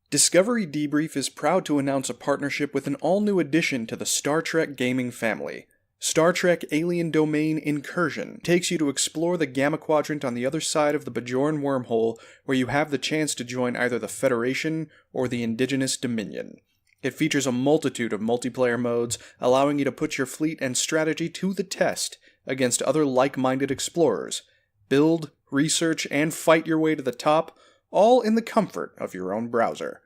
Discovery Debrief is proud to announce a partnership with an all-new addition to the Star Trek gaming family. Star Trek Alien Domain Incursion takes you to explore the Gamma Quadrant on the other side of the Bajoran wormhole, where you have the chance to join either the Federation or the Indigenous Dominion. It features a multitude of multiplayer modes, allowing you to put your fleet and strategy to the test against other like-minded explorers. Build, research, and fight your way to the top, all in the comfort of your own browser.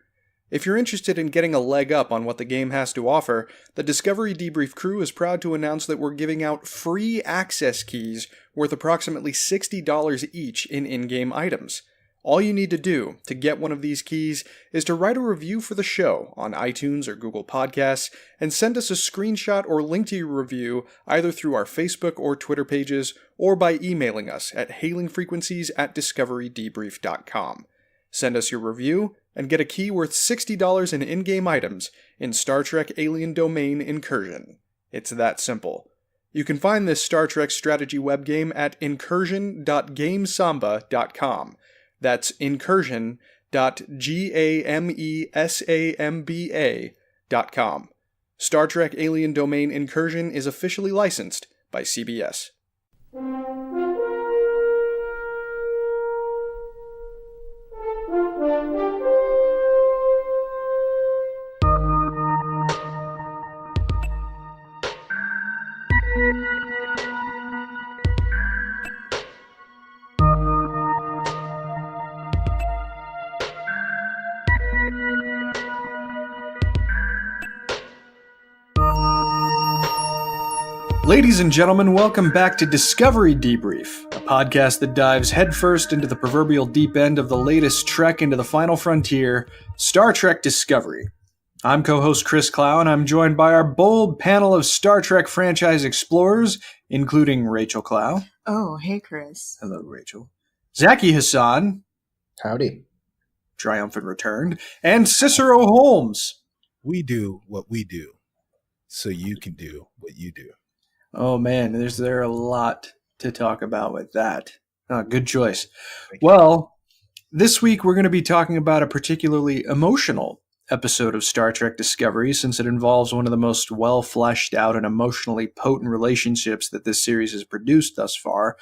If you're interested in getting a leg up on what the game has to offer, the Discovery Debrief crew is proud to announce that we're giving out free access keys worth approximately $60 each in in-game items. All you need to do to get one of these keys is to write a review for the show on iTunes or Google Podcasts and send us a screenshot or link to your review either through our Facebook or Twitter pages or by emailing us at hailingfrequencies@discoverydebrief.com. Send us your review and get a key worth $60 in in-game items in Star Trek Alien Domain Incursion. It's that simple. You can find this Star Trek strategy web game at incursion.gamesamba.com. That's incursion.gamesamba.com. Star Trek Alien Domain Incursion is officially licensed by CBS. Ladies and gentlemen, welcome back to Discovery Debrief, a podcast that dives headfirst into the proverbial deep end of the latest trek into the final frontier, Star Trek Discovery. I'm co-host Chris Clow, and I'm joined by our bold panel of Star Trek franchise explorers, including Rachael Clow. Oh, hey, Chris. Hello, Rachael. Zaki Hasan. Howdy. Triumphant return. And Cicero Holmes. We do what we do, so you can do what you do. Oh man, there's a lot to talk about with that. Good choice. Well, this week we're going to be talking about a particularly emotional episode of Star Trek Discovery, since it involves one of the most well-fleshed out and emotionally potent relationships that this series has produced thus far,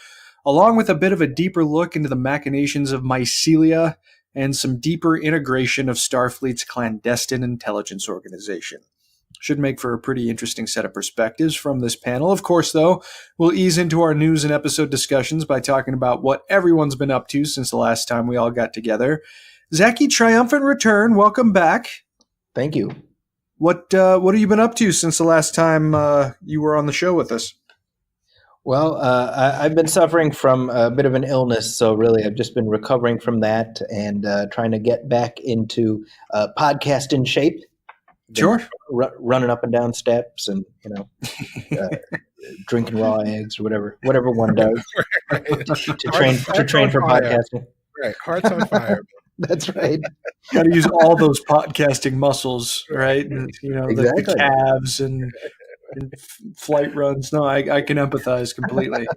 along with a bit of a deeper look into the machinations of mycelial and some deeper integration of Starfleet's clandestine intelligence organization. Should make for a pretty interesting set of perspectives from this panel. Of course, though, we'll ease into our news and episode discussions by talking about what everyone's been up to since the last time we all got together. Zaki, triumphant return. Welcome back. Thank you. What have you been up to since the last time you were on the show with us? Well, I've been suffering from a bit of an illness, so really I've just been recovering from that and trying to get back into podcasting shape. Sure. Running up and down steps and, drinking raw eggs or whatever one does to train for podcasting. Right. Heart's on fire. That's right. Got to use all those podcasting muscles, right? Exactly. The calves and flight runs. No, I can empathize completely.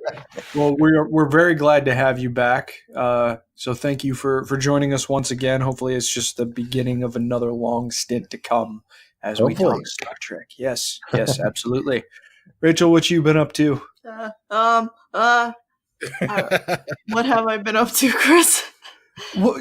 Well, we're very glad to have you back. So thank you for joining us once again. Hopefully it's just the beginning of another long stint to come as we talk Star Trek. Yes, absolutely. Rachael, what you been up to? What have I been up to, Chris? Well,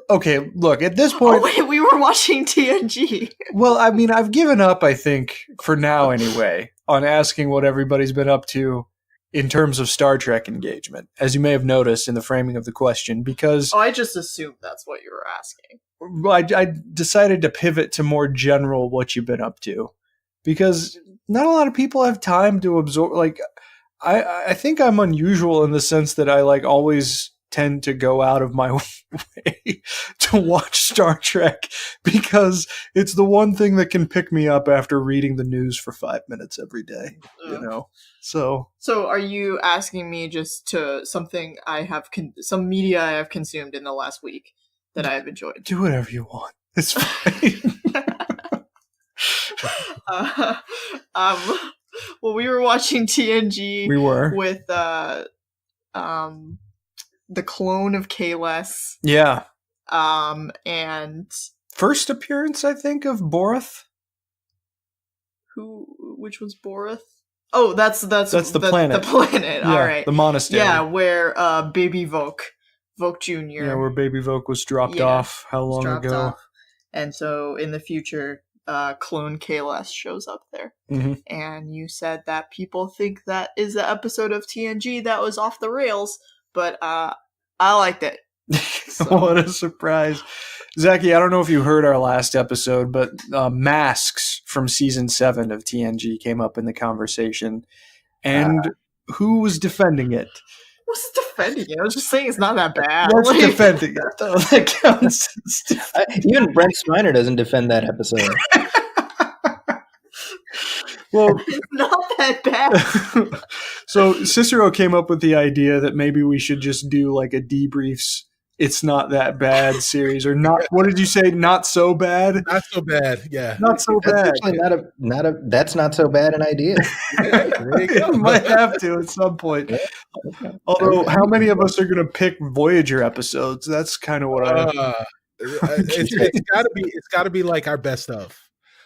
okay, look, at this point... Oh, wait, we were watching TNG. Well, I mean, I've given up, I think, for now anyway, on asking what everybody's been up to in terms of Star Trek engagement, as you may have noticed in the framing of the question, because... Oh, I just assumed that's what you were asking. I decided to pivot to more general what you've been up to, because not a lot of people have time to absorb, like... I think I'm unusual in the sense that I always tend to go out of my way to watch Star Trek because it's the one thing that can pick me up after reading the news for 5 minutes every day, So are you asking me just to something I have some media I have consumed in the last week that I have enjoyed? Do whatever you want. It's fine. Well, we were watching TNG. We were with the clone of Kahless. Yeah. And First appearance, I think, of Borith. which was Borith? Oh, that's the planet. The planet. Yeah, all right. The monastery. Yeah, where baby Volk Jr. Yeah, where baby Volk was dropped off. How long ago? Off. And so in the future, clone Kalas shows up there. Mm-hmm. And you said that people think that is the episode of TNG that was off the rails, but I liked it. So. What a surprise. Zaki, I don't know if you heard our last episode, but masks from season 7 of TNG came up in the conversation. And who was defending it? I wasn't defending it. I was just saying it's not that bad. What's defending it, though? That counts. Even Brent Spiner doesn't defend that episode. Well, it's not that bad. So Cicero came up with the idea that maybe we should just do like a debriefs. It's not that bad series, or not. What did you say? Not so bad. Not so bad. Yeah. Not so bad. Actually, that's not so bad an idea. Yeah, there you go. Might have to at some point. Although, how many of us are going to pick Voyager episodes? That's kind of what it's got to be like our best of.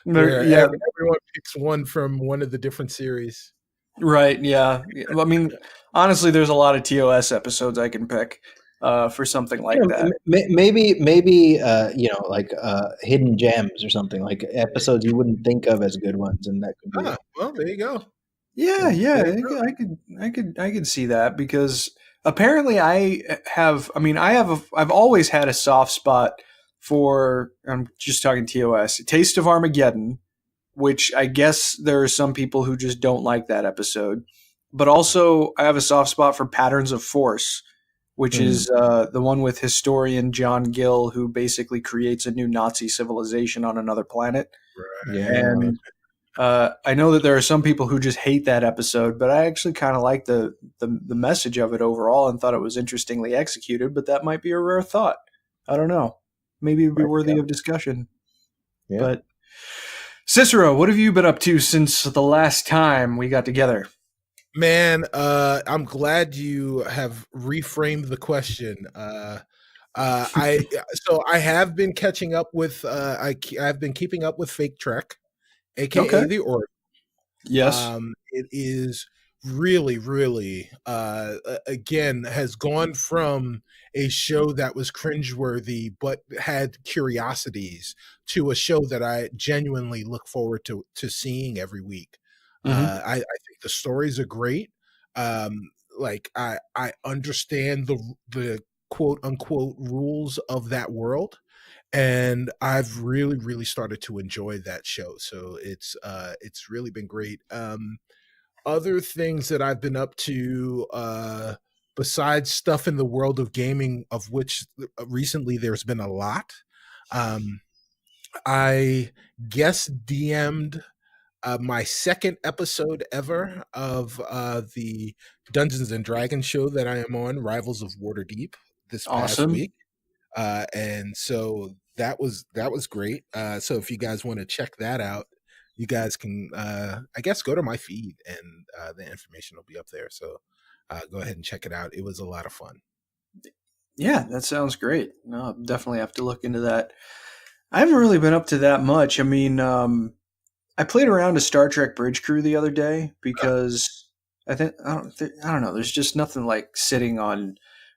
Yeah, everyone picks one from one of the different series. Right. Yeah. I mean, honestly, there's a lot of TOS episodes I can pick. For something like that, maybe like hidden gems or something, like episodes you wouldn't think of as good ones, and that could be. Well, there you go. Yeah, I could see that, because apparently I've always had a soft spot for, I'm just talking TOS, Taste of Armageddon, which I guess there are some people who just don't like that episode, but also I have a soft spot for Patterns of Force, which is the one with historian John Gill, who basically creates a new Nazi civilization on another planet. Right. Yeah. And I know that there are some people who just hate that episode, but I actually kind of like the message of it overall and thought it was interestingly executed, but that might be a rare thought. I don't know. Maybe it would be worthy of discussion. Yeah. But Cicero, what have you been up to since the last time we got together? Man, I'm glad you have reframed the question. I have been catching up with I've been keeping up with Fake Trek, aka the Oracle. Yes. It is really again has gone from a show that was cringeworthy but had curiosities to a show that I genuinely look forward to seeing every week. I think the stories are great. Like I understand the quote unquote rules of that world, and I've really started to enjoy that show. So it's really been great. Other things that I've been up to, besides stuff in the world of gaming, of which recently there's been a lot. I guess DM'd my second episode ever of the Dungeons and Dragons show that I am on, Rivals of Waterdeep, this past week. And so that was great. So if you guys want to check that out, you guys can, I guess, go to my feed, and the information will be up there. So go ahead and check it out. It was a lot of fun. Yeah, that sounds great. No, I'll definitely have to look into that. I haven't really been up to that much. I mean, I played around a Star Trek Bridge Crew the other day because I don't know. There's just nothing like sitting on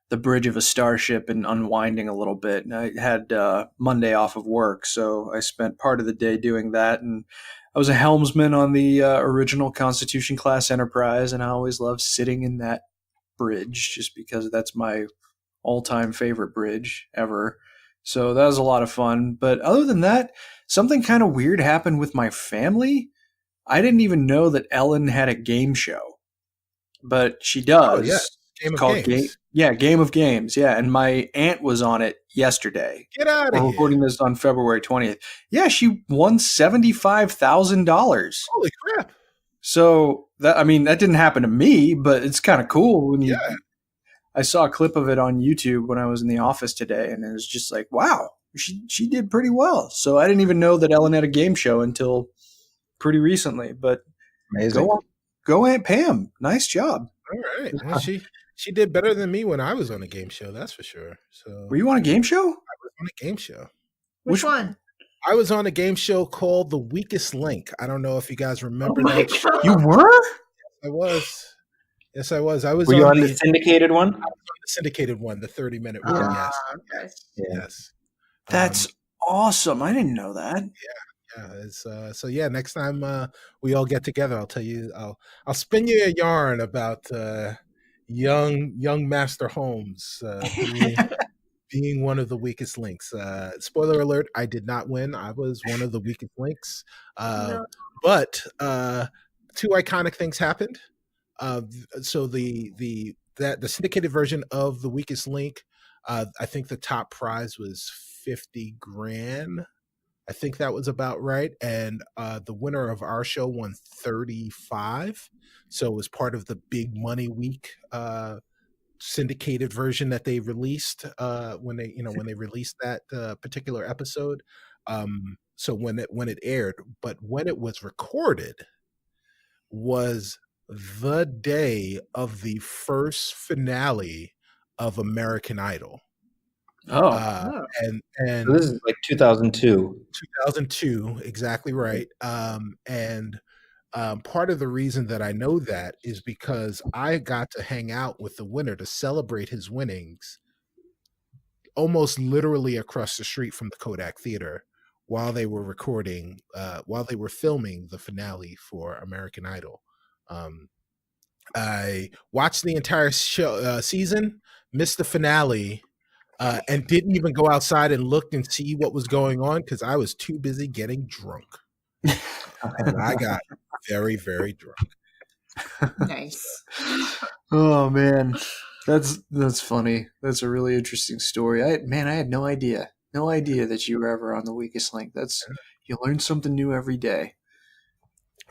the bridge of a starship and unwinding a little bit. And I had Monday off of work, so I spent part of the day doing that. And I was a helmsman on the original Constitution class Enterprise, and I always loved sitting in that bridge just because that's my all-time favorite bridge ever. So that was a lot of fun. But other than that, something kind of weird happened with my family. I didn't even know that Ellen had a game show, but she does. Oh, yeah. Game of Games. Game of Games. Yeah, and my aunt was on it yesterday. Get out of here. We're recording this on February 20th. Yeah, she won $75,000. Holy crap. So, that didn't happen to me, but it's kind of cool when you... Yeah. I saw a clip of it on YouTube when I was in the office today, and it was just like, wow, she did pretty well. So I didn't even know that Ellen had a game show until pretty recently. But Amazing. Go Aunt Pam. Nice job. All right. Well, she did better than me when I was on a game show, that's for sure. So were you on a game show? I was on a game show. Which one? I was on a game show called The Weakest Link. I don't know if you guys remember Oh my that show. God. You were? I was. Yes, I was. I was Were you on the the syndicated one? syndicated one, the 30-minute one. Yes. Okay. Yes. That's awesome. I didn't know that. Yeah, it's, so yeah. Next time we all get together, I'll tell you. I'll spin you a yarn about young Master Holmes being one of the weakest links. Spoiler alert: I did not win. I was one of the weakest links. No. But two iconic things happened. So the syndicated version of the weakest link, I think the top prize was 50 grand. I think that was about right. And the winner of our show won 35. So it was part of the Big Money Week syndicated version that they released when they released that particular episode. So when it aired, but when it was recorded was the day of the first finale of American Idol. Oh. And So this is like 2002. 2002, exactly right. And part of the reason that I know that is because I got to hang out with the winner to celebrate his winnings almost literally across the street from the Kodak Theater while they were filming the finale for American Idol. I watched the entire show season, missed the finale, and didn't even go outside and look and see what was going on because I was too busy getting drunk. And I got very, very drunk. Nice. Oh man, that's funny. That's a really interesting story. I had no idea that you were ever on the weakest link. You learn something new every day.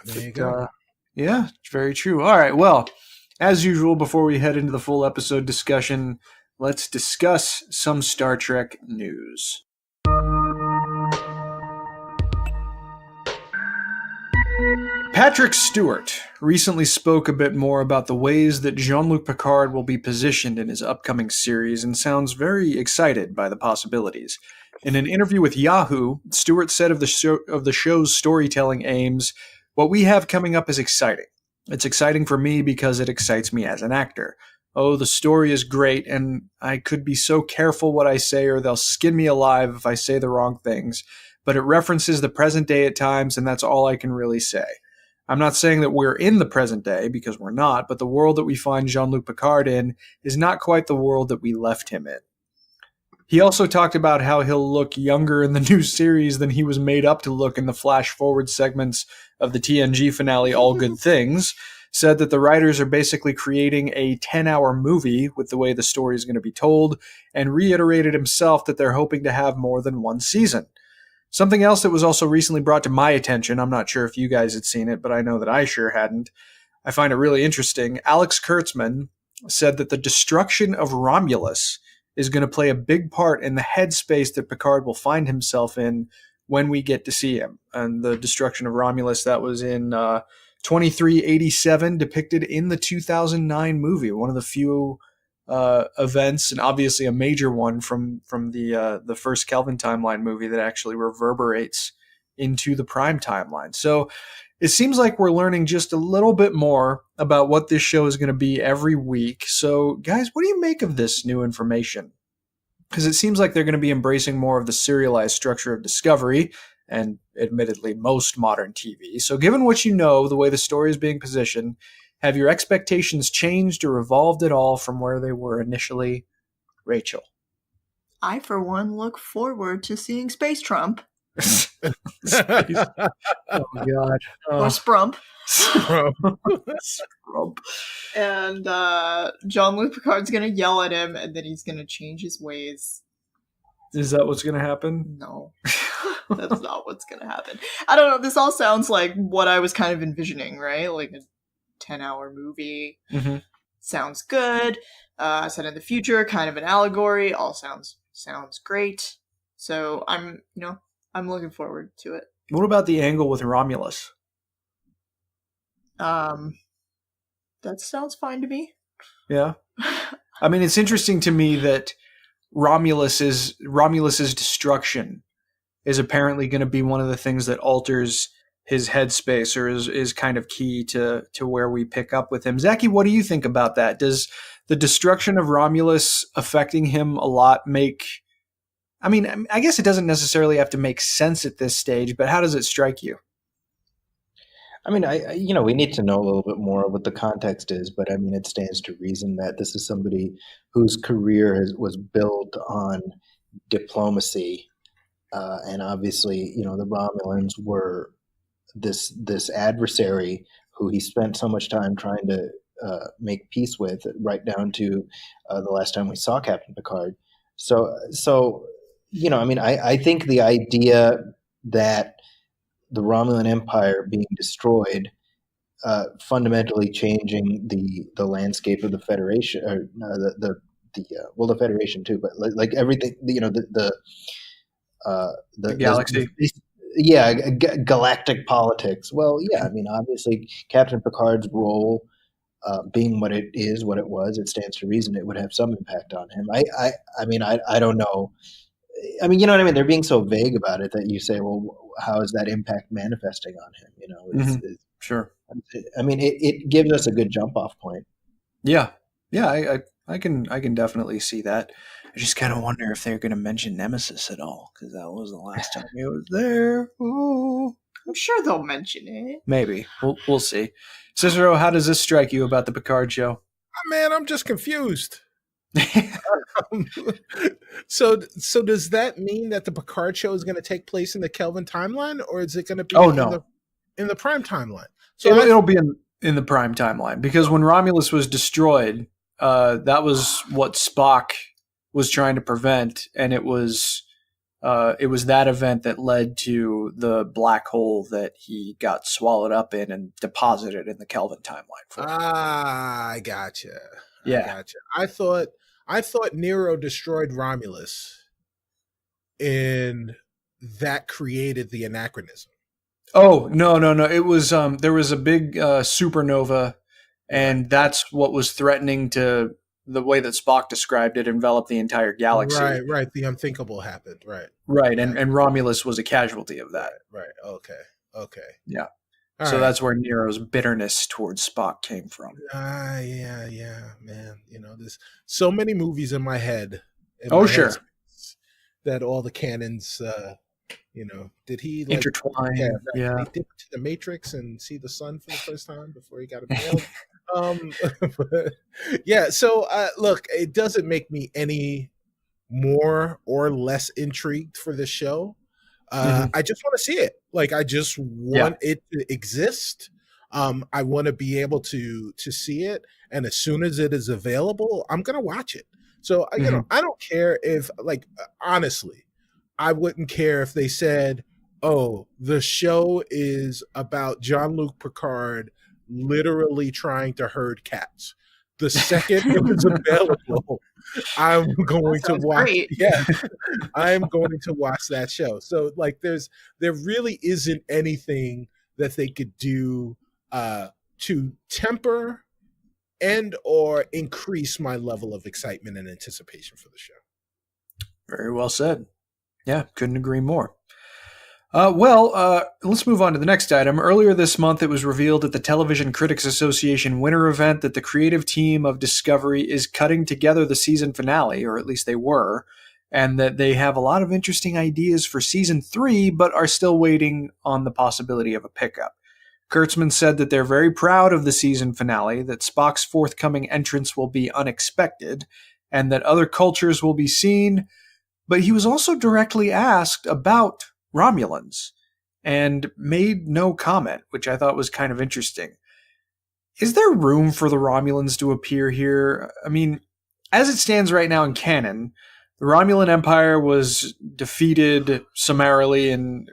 There you go. Yeah, it's very true. All right, well, as usual, before we head into the full episode discussion, let's discuss some Star Trek news. Patrick Stewart recently spoke a bit more about the ways that Jean-Luc Picard will be positioned in his upcoming series and sounds very excited by the possibilities. In an interview with Yahoo, Stewart said of the show's storytelling aims, "What we have coming up is exciting. It's exciting for me because it excites me as an actor. Oh, the story is great, and I could be so careful what I say or they'll skin me alive if I say the wrong things, but it references the present day at times, and that's all I can really say. I'm not saying that we're in the present day, because we're not, but the world that we find Jean-Luc Picard in is not quite the world that we left him in." He also talked about how he'll look younger in the new series than he was made up to look in the flash-forward segments of the TNG finale All Good Things, said that the writers are basically creating a 10-hour movie with the way the story is going to be told, and reiterated himself that they're hoping to have more than one season. Something else that was also recently brought to my attention, I'm not sure if you guys had seen it, but I know that I sure hadn't. I find it really interesting. Alex Kurtzman said that the destruction of Romulus is going to play a big part in the headspace that Picard will find himself in when we get to see him. And the destruction of Romulus, that was in 2387, depicted in the 2009 movie, one of the few events, and obviously a major one from the first Kelvin timeline movie that actually reverberates into the Prime timeline. So it seems like we're learning just a little bit more about what this show is going to be every week. So guys, what do you make of this new information? Because it seems like they're going to be embracing more of the serialized structure of Discovery, and admittedly most modern TV. So given what you know, the way the story is being positioned, have your expectations changed or evolved at all from where they were initially? Rachel. I, for one, look forward to seeing Space Trump. Oh, God. Or Sprump. Sprump. And Jean-Luc Picard's going to yell at him, and then he's going to change his ways. Is that what's going to happen? No. That's not what's going to happen. I don't know. This all sounds like what I was kind of envisioning, right? Like a 10-hour movie. Mm-hmm. Sounds good. Set in the future, kind of an allegory. All sounds great. So I'm looking forward to it. What about the angle with Romulus? That sounds fine to me. Yeah. I mean, it's interesting to me that Romulus's destruction is apparently going to be one of the things that alters his headspace, or is kind of key to where we pick up with him. Zaki, what do you think about that? Does the destruction of Romulus affecting him a lot make... I mean, I guess it doesn't necessarily have to make sense at this stage, but how does it strike you? I mean, we need to know a little bit more what the context is, but I mean, it stands to reason that this is somebody whose career was built on diplomacy, and obviously, the Romulans were this adversary who he spent so much time trying to make peace with, right down to the last time we saw Captain Picard. So I think the idea that the Romulan Empire being destroyed, fundamentally changing the landscape of the Federation, or the Federation too, but like everything, the galaxy. Galactic politics. Well, yeah, I mean, obviously, Captain Picard's role, being what it was, it stands to reason it would have some impact on him. I don't know. I mean, you know what I mean? They're being so vague about it that you say, well, how is that impact manifesting on him? Sure. I mean, it gives us a good jump off point. Yeah. I can definitely see that. I just kind of wonder if they're going to mention Nemesis at all, because that was the last time he was there. Ooh. I'm sure they'll mention it. Maybe. We'll see. Cicero, how does this strike you about the Picard show? Oh, man, I'm just confused. So does that mean that the Picard show is going to take place in the Kelvin timeline, or is it going to be in the Prime timeline? So it'll be in the Prime timeline, because when Romulus was destroyed, that was what Spock was trying to prevent, and it was that event that led to the black hole that he got swallowed up in and deposited in the Kelvin timeline for. I gotcha. Yeah. I thought Nero destroyed Romulus, and that created the anachronism. Oh, no. It was there was a big supernova, and that's what was threatening to, the way that Spock described it, envelop the entire galaxy. Right. The unthinkable happened. Right. And Romulus was a casualty of that. Right. Okay. Yeah. All so right. that's where Nero's bitterness towards Spock came from. Yeah, man. There's so many movies in my head. Sure. That all the canons, did he intertwine? Yeah. Did he dip to the Matrix and see the sun for the first time before he got impaled? Yeah. So look, it doesn't make me any more or less intrigued for the show. I just want to see it. I just want it to exist. I want to be able to see it, and as soon as it is available, I'm gonna watch it. So I don't care if, honestly, I wouldn't care if they said, "Oh, the show is about Jean-Luc Picard literally trying to herd cats." The second it was available, I'm going to watch. Great. Yeah, I'm going to watch that show. So there really isn't anything that they could do to temper and or increase my level of excitement and anticipation for the show. Very well said. Yeah, couldn't agree more. Let's move on to the next item. Earlier this month, it was revealed at the Television Critics Association winter event that the creative team of Discovery is cutting together the season finale, or at least they were, and that they have a lot of interesting ideas for season 3, but are still waiting on the possibility of a pickup. Kurtzman said that they're very proud of the season finale, that Spock's forthcoming entrance will be unexpected, and that other cultures will be seen, but he was also directly asked about Romulans and made no comment, which I thought was kind of interesting. Is there room for the Romulans to appear here? I mean, as it stands right now in canon, the Romulan Empire was defeated summarily in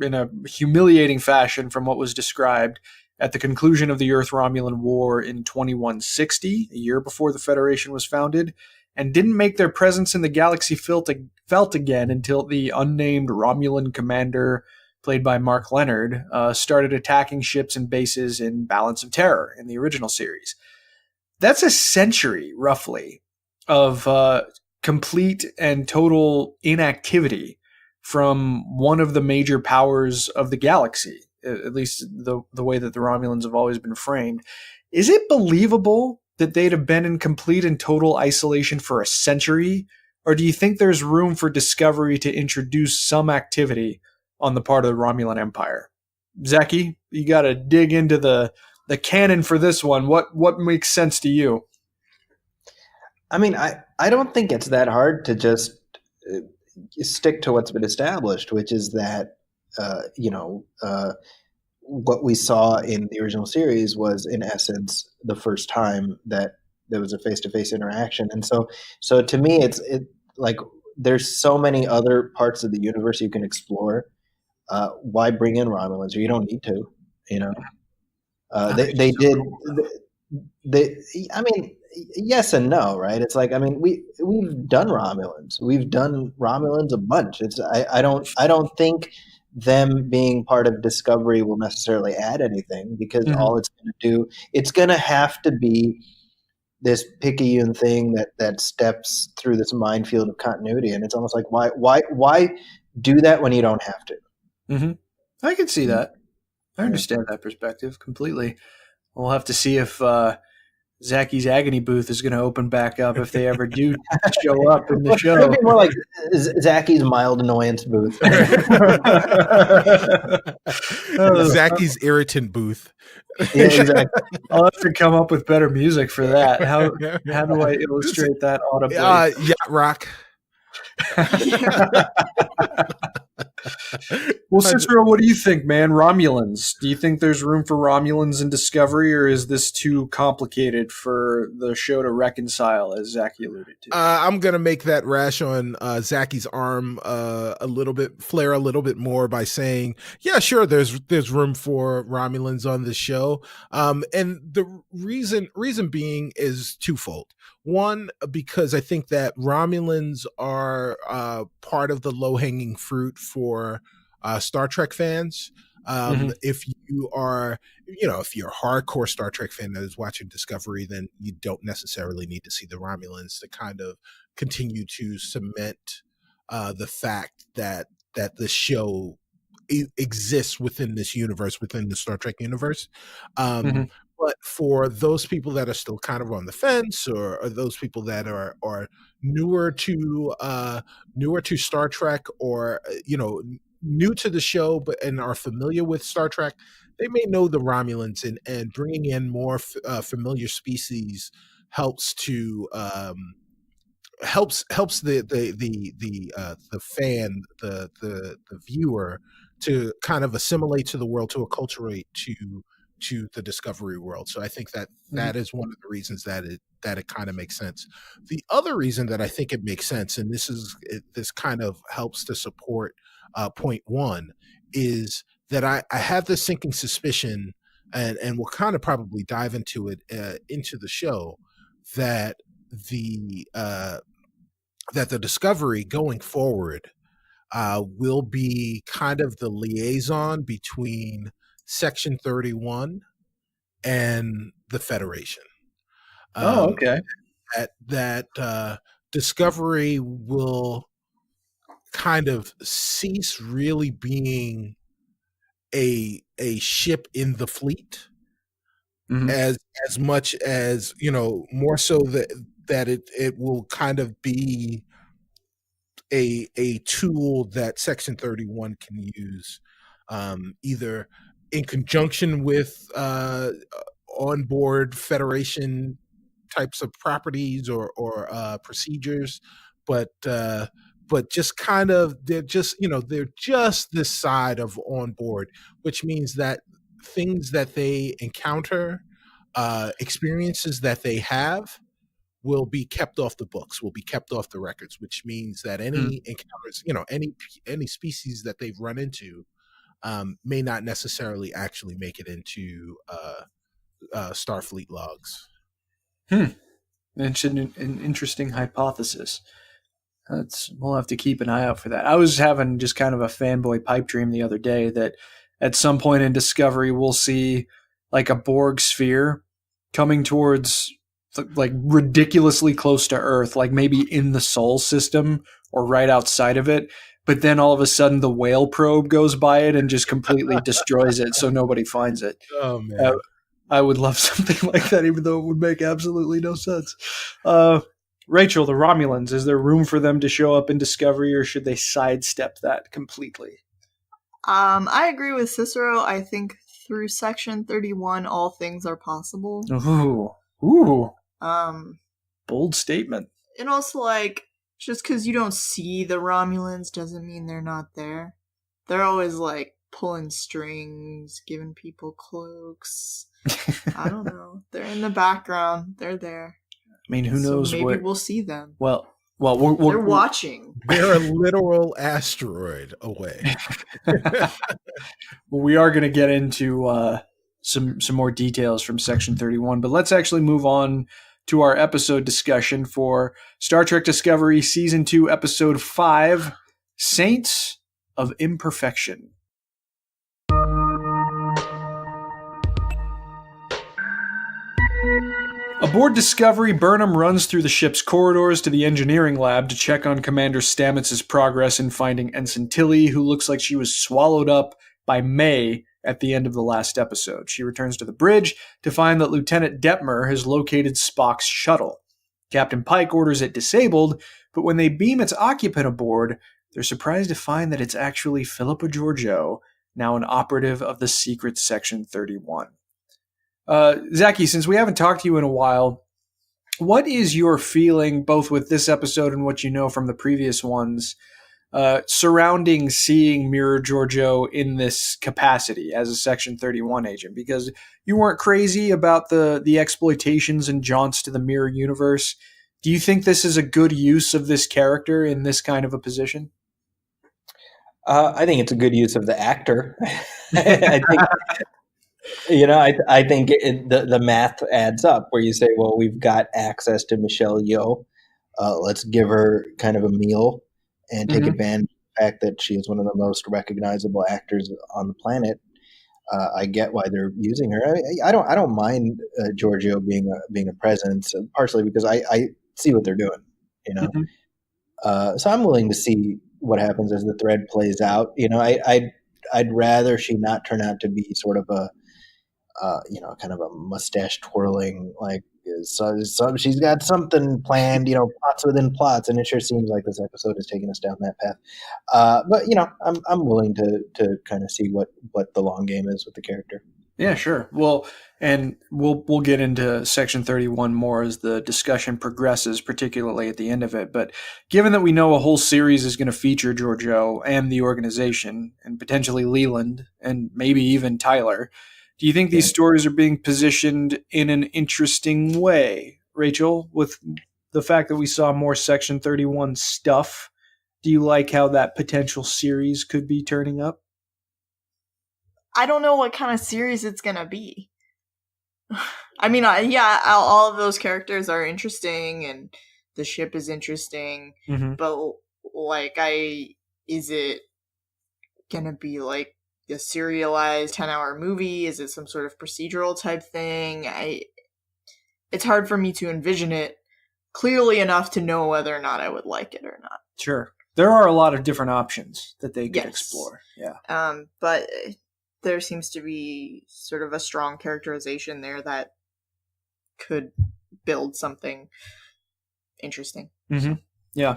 a humiliating fashion from what was described at the conclusion of the Earth-Romulan War in 2160, a year before the Federation was founded, and didn't make their presence in the galaxy felt again until the unnamed Romulan commander, played by Mark Leonard, started attacking ships and bases in Balance of Terror in the original series. That's a century, roughly, of complete and total inactivity from one of the major powers of the galaxy, at least the way that the Romulans have always been framed. Is it believable that they'd have been in complete and total isolation for a century? Or do you think there's room for Discovery to introduce some activity on the part of the Romulan Empire? Zaki, you got to dig into the canon for this one. What makes sense to you? I mean, I don't think it's that hard to just stick to what's been established, which is that, what we saw in the original series was, in essence, the first time that there was a face-to-face interaction. And so to me, it's like there's so many other parts of the universe you can explore. Why bring in Romulans? Or you don't need to, you know. They did. I mean, yes and no, right? It's like, I mean, we've done Romulans. We've done Romulans a bunch. I don't think them being part of Discovery will necessarily add anything, because all it's going to do, it's going to have to be this Picayune thing that steps through this minefield of continuity, and it's almost like why do that when you don't have to? Mm-hmm. I can see that. I understand that perspective completely. We'll have to see if Zaki's Agony booth is going to open back up if they ever do show up in the show. It'll be more like Zaki's mild annoyance booth. Zaki's irritant booth. Yeah, exactly. I'll have to come up with better music for that. How do I illustrate that audibly? Yacht rock. Well, Cicero, what do you think, man? Romulans. Do you think there's room for Romulans in Discovery, or is this too complicated for the show to reconcile, as Zaki alluded to? I'm going to make that rash on Zaki's arm flare a little bit more by saying, yeah, sure, there's room for Romulans on the show. And the reason being is twofold. One, because I think that Romulans are part of the low-hanging fruit for Star Trek fans. If you are, if you're a hardcore Star Trek fan that is watching Discovery, then you don't necessarily need to see the Romulans to kind of continue to cement the fact that the show exists within this universe, within the Star Trek universe. But for those people that are still kind of on the fence, or those people that are newer to Star Trek, or new to the show and are familiar with Star Trek, they may know the Romulans, and bringing in more familiar species helps to helps the fan, the viewer, to kind of assimilate to the world, to acculturate to the Discovery world. So I think that is one of the reasons that it kind of makes sense. The other reason that I think it makes sense, and this kind of helps to support point one, is that I have this sinking suspicion, and we'll kind of probably dive into it into the show, that the Discovery going forward will be kind of the liaison between Section 31 and the Federation. Okay. That Discovery will kind of cease really being a ship in the fleet, as much as, more so that it will kind of be a tool that Section 31 can use, either in conjunction with onboard Federation types of properties or procedures, but just kind of they're just this side of onboard, which means that things that they encounter, experiences that they have, will be kept off the books, will be kept off the records, which means that any encounters, any species that they've run into, may not necessarily actually make it into Starfleet logs. Mentioned an interesting hypothesis. We'll have to keep an eye out for that. I was having just kind of a fanboy pipe dream the other day that at some point in Discovery we'll see like a Borg sphere coming towards like ridiculously close to Earth, like maybe in the Sol system or right outside of it. But then all of a sudden the whale probe goes by it and just completely destroys it, so nobody finds it. Oh man. I would love something like that, even though it would make absolutely no sense. Rachel, the Romulans, is there room for them to show up in Discovery, or should they sidestep that completely? I agree with Cicero. I think through Section 31, all things are possible. Ooh. Um, Bold statement. and also, like, just because you don't see the Romulans doesn't mean they're not there. They're always, like, pulling strings, giving people cloaks. I don't know. They're in the background. They're there. I mean, who knows? Maybe we'll see them. Well, they're watching. They're a literal asteroid away. We are going to get into some more details from Section 31, but let's actually move on to our episode discussion for Star Trek Discovery Season 2, Episode 5, Saints of Imperfection. Aboard Discovery, Burnham runs through the ship's corridors to the engineering lab to check on Commander Stamets' progress in finding Ensign Tilly, who looks like she was swallowed up by May at the end of the last episode. She returns to the bridge to find that Lieutenant Detmer has located Spock's shuttle. Captain Pike orders it disabled, but when they beam its occupant aboard, they're surprised to find that it's actually Philippa Georgiou, now an operative of the secret Section 31. Zaki, since we haven't talked to you in a while, what is your feeling, both with this episode and what you know from the previous ones, surrounding seeing Mirror Georgiou in this capacity as a Section 31 agent? Because you weren't crazy about the exploitations and jaunts to the Mirror universe. Do you think this is a good use of this character in this kind of a position? I think it's a good use of the actor. I think... I think the math adds up where you say, well, we've got access to Michelle Yeoh. Let's give her kind of a meal and take advantage of the fact that she is one of the most recognizable actors on the planet. I get why they're using her. I don't mind Giorgio being a presence, partially because I see what they're doing. So I'm willing to see what happens as the thread plays out. I'd rather she not turn out to be sort of a kind of a mustache twirling, like, so she's got something planned, plots within plots, and it sure seems like this episode is taking us down that path. But I'm willing to kind of see what the long game is with the character. Yeah, sure. Well, and we'll get into Section 31 more as the discussion progresses, particularly at the end of it. But given that we know a whole series is going to feature Georgiou and the organization, and potentially Leland, and maybe even Tyler, do you think these stories are being positioned in an interesting way, Rachel, with the fact that we saw more Section 31 stuff? Do you like how that potential series could be turning up? I don't know what kind of series it's going to be. I mean, all of those characters are interesting, and the ship is interesting, but, like, is it going to be, like, a serialized 10-hour movie? Is it some sort of procedural type thing? It's hard for me to envision it clearly enough to know whether or not I would like it or not. Sure. There are a lot of different options that they could explore. Yeah. But there seems to be sort of a strong characterization there that could build something interesting. So. Yeah.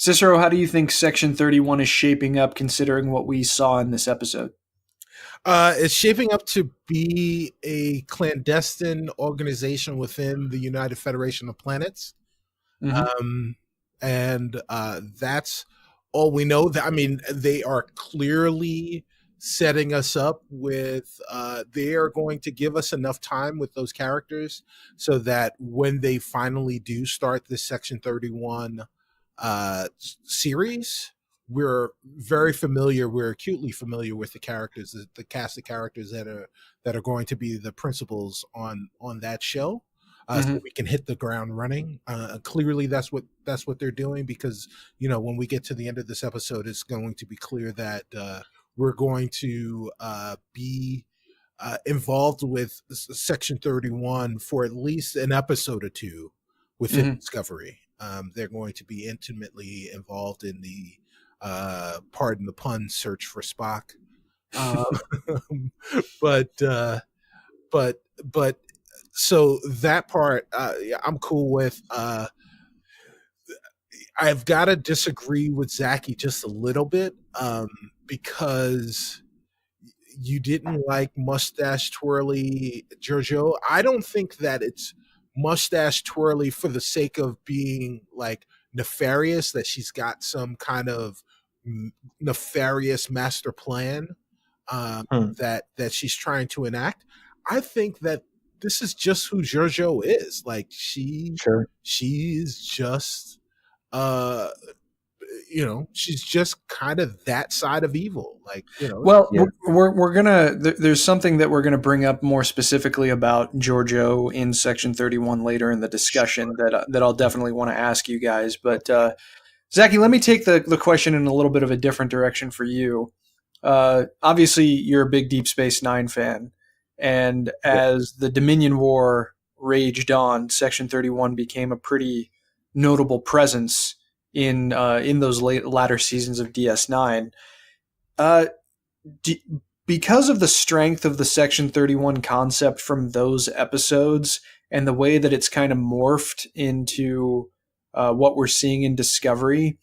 Cicero, how do you think Section 31 is shaping up considering what we saw in this episode? It's shaping up to be a clandestine organization within the United Federation of Planets. And that's all we know. I mean, they are clearly setting us up with, they are going to give us enough time with those characters so that when they finally do start this Section 31 series, we're very familiar, we're acutely familiar with the characters, the cast of characters that are going to be the principals on that show, so we can hit the ground running. Clearly that's what they're doing, because when we get to the end of this episode, it's going to be clear that we're going to be involved with Section 31 for at least an episode or two within Discovery. They're going to be intimately involved in the, pardon the pun, search for Spock. But so that part I'm cool with. I've got to disagree with Zaki just a little bit because you didn't like mustache twirly Giorgio. I don't think that it's mustache twirly for the sake of being like nefarious, that she's got some kind of nefarious master plan that she's trying to enact. I think that this is just who Giorgio is. Like she's just she's just kind of that side of evil. Like, well, we're gonna there's something that we're gonna bring up more specifically about Giorgio in Section 31 later in the discussion that I'll definitely want to ask you guys. But Zaki, let me take the question in a little bit of a different direction for you. Obviously, you're a big Deep Space Nine fan, and as the Dominion War raged on, Section 31 became a pretty notable presence in those latter seasons of DS9. Because of the strength of the Section 31 concept from those episodes and the way that it's kind of morphed into what we're seeing in Discovery,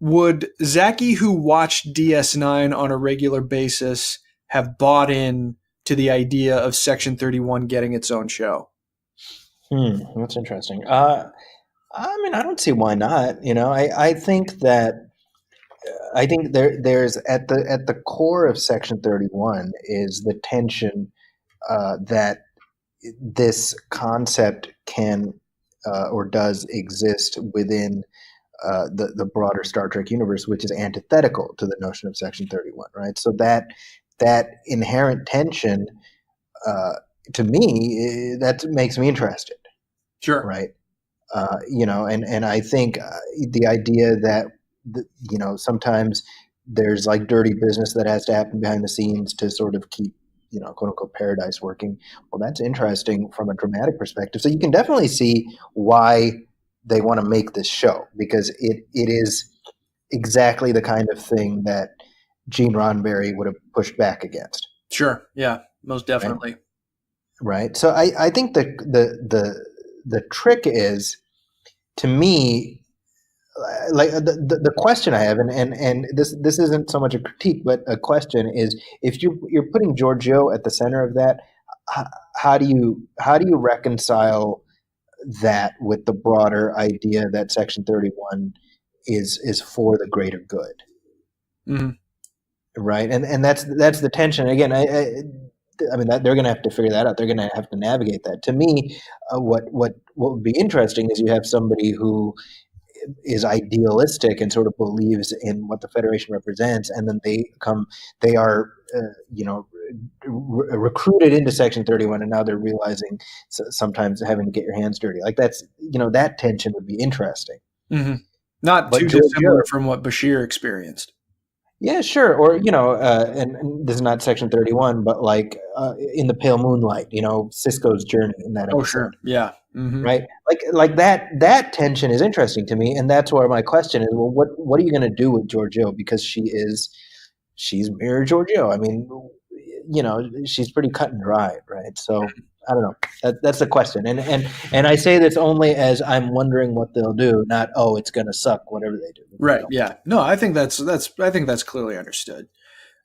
would Zaki, who watched DS9 on a regular basis, have bought in to the idea of Section 31 getting its own show? That's interesting. I mean, I don't see why not. I think there's at the core of Section 31 is the tension that this concept can or does exist within the broader Star Trek universe, which is antithetical to the notion of Section 31, right? So that inherent tension, to me, that makes me interested. Sure. Right. And I think the idea that, sometimes there's like dirty business that has to happen behind the scenes to sort of keep, quote unquote, paradise working. Well, that's interesting from a dramatic perspective. So you can definitely see why they want to make this show, because it is exactly the kind of thing that Gene Roddenberry would have pushed back against. Sure. Yeah, most definitely. Right. So I think the trick is, to me, like the question I have, and this isn't so much a critique, but a question is, if you're putting Giorgio at the center of that, how do you reconcile that with the broader idea that Section 31 is for the greater good? Mm-hmm. Right, and that's the tension. Again, I mean, that they're going to have to figure that out. They're going to have to navigate that. To me, what would be interesting is you have somebody who is idealistic and sort of believes in what the Federation represents, and then they are recruited into Section 31, and now they're realizing sometimes having to get your hands dirty. Like that's that tension would be interesting. Mm-hmm. Not too dissimilar from what Bashir experienced. Yeah, sure. Or, and this is not Section 31, but like in the Pale Moonlight, Sisko's journey in that episode. Oh, sure. Yeah. Mm-hmm. Right. Like that tension is interesting to me. And that's where my question is, well, what are you going to do with Giorgio? Because she's Mirror Giorgio. I mean, she's pretty cut and dry. Right. So I don't know. That's the question. And I say this only as I'm wondering what they'll do, not, oh, it's going to suck, whatever they do. Right. Yeah. No, I think that's clearly understood.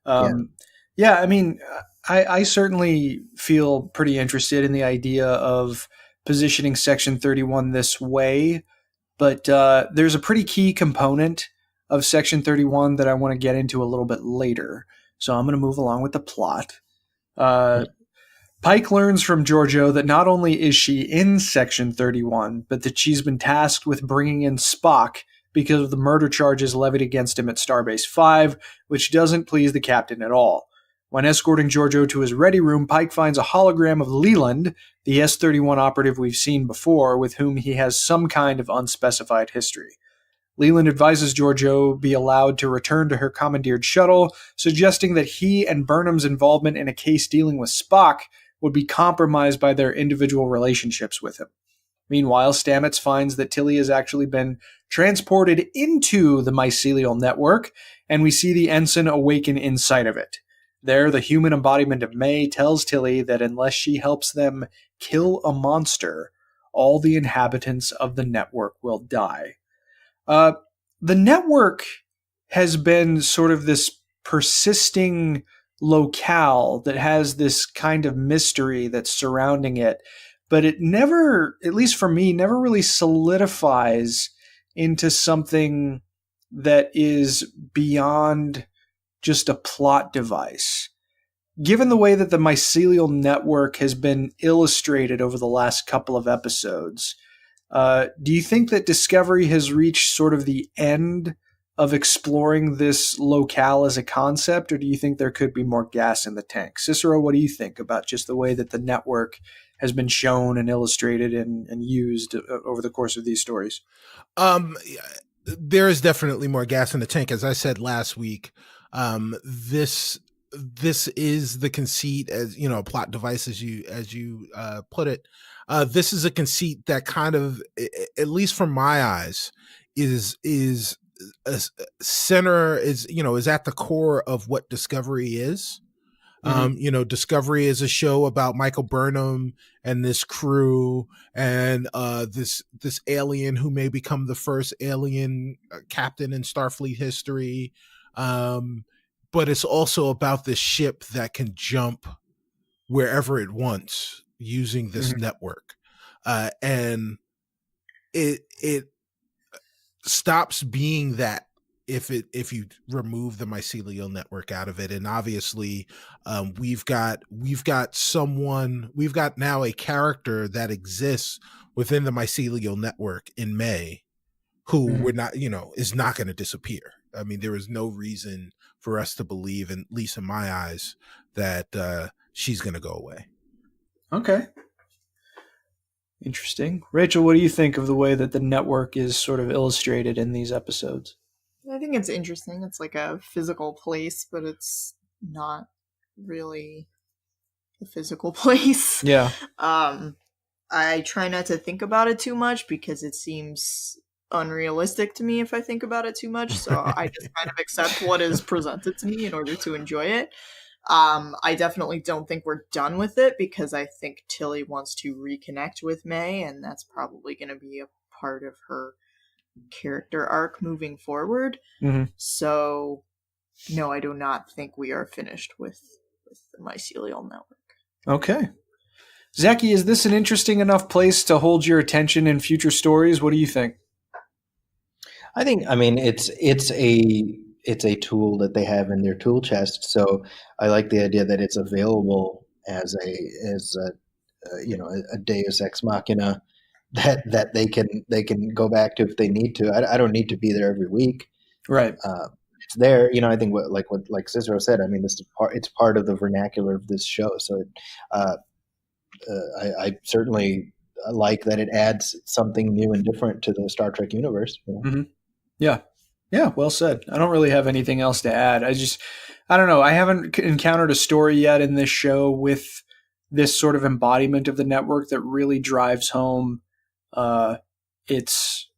Yeah. I mean, I certainly feel pretty interested in the idea of positioning Section 31 this way, but there's a pretty key component of Section 31 that I want to get into a little bit later. So I'm going to move along with the plot. Pike learns from Giorgio that not only is she in Section 31, but that she's been tasked with bringing in Spock because of the murder charges levied against him at Starbase 5, which doesn't please the captain at all. When escorting Giorgio to his ready room, Pike finds a hologram of Leland, the S-31 operative we've seen before, with whom he has some kind of unspecified history. Leland advises Georgiou be allowed to return to her commandeered shuttle, suggesting that he and Burnham's involvement in a case dealing with Spock would be compromised by their individual relationships with him. Meanwhile, Stamets finds that Tilly has actually been transported into the mycelial network, and we see the ensign awaken inside of it. There, the human embodiment of May tells Tilly that unless she helps them kill a monster, all the inhabitants of the network will die. The network has been sort of this persisting locale that has this kind of mystery that's surrounding it, but it never, at least for me, never really solidifies into something that is beyond just a plot device. Given the way that the mycelial network has been illustrated over the last couple of episodes, do you think that Discovery has reached sort of the end of exploring this locale as a concept, or do you think there could be more gas in the tank? Cicero, what do you think about just the way that the network has been shown and illustrated and used over the course of these stories? There is definitely more gas in the tank. As I said last week, this is the conceit, as you know, plot device, as you put it. This is a conceit that kind of, at least from my eyes, is a center, is at the core of what Discovery is. Discovery is a show about Michael Burnham and this crew and this alien who may become the first alien captain in Starfleet history. But it's also about this ship that can jump wherever it wants using this network. And it stops being that if you remove the mycelial network out of it. And obviously we've got now a character that exists within the mycelial network in May, who we're not, is not going to disappear. I mean, there is no reason for us to believe, at least in my eyes, that she's going to go away. Okay. Interesting. Rachel, what do you think of the way that the network is sort of illustrated in these episodes? I think it's interesting. It's like a physical place, but it's not really a physical place. Yeah. I try not to think about it too much because it seems unrealistic to me if I think about it too much. So I just kind of accept what is presented to me in order to enjoy it. I definitely don't think we're done with it because I think Tilly wants to reconnect with May, and that's probably going to be a part of her character arc moving forward. So no, I do not think we are finished with the mycelial network. Okay. Zaki, is this an interesting enough place to hold your attention in future stories? What do you think? I think, it's a tool that they have in their tool chest. So I like the idea that it's available as a Deus Ex Machina that they can go back to if they need to. I don't need to be there every week. Right. It's there. I think what Cicero said. I mean, it's part of the vernacular of this show. So I certainly like that it adds something new and different to the Star Trek universe. Yeah. Yeah, well said. I don't really have anything else to add. I don't know. I haven't encountered a story yet in this show with this sort of embodiment of the network that really drives home its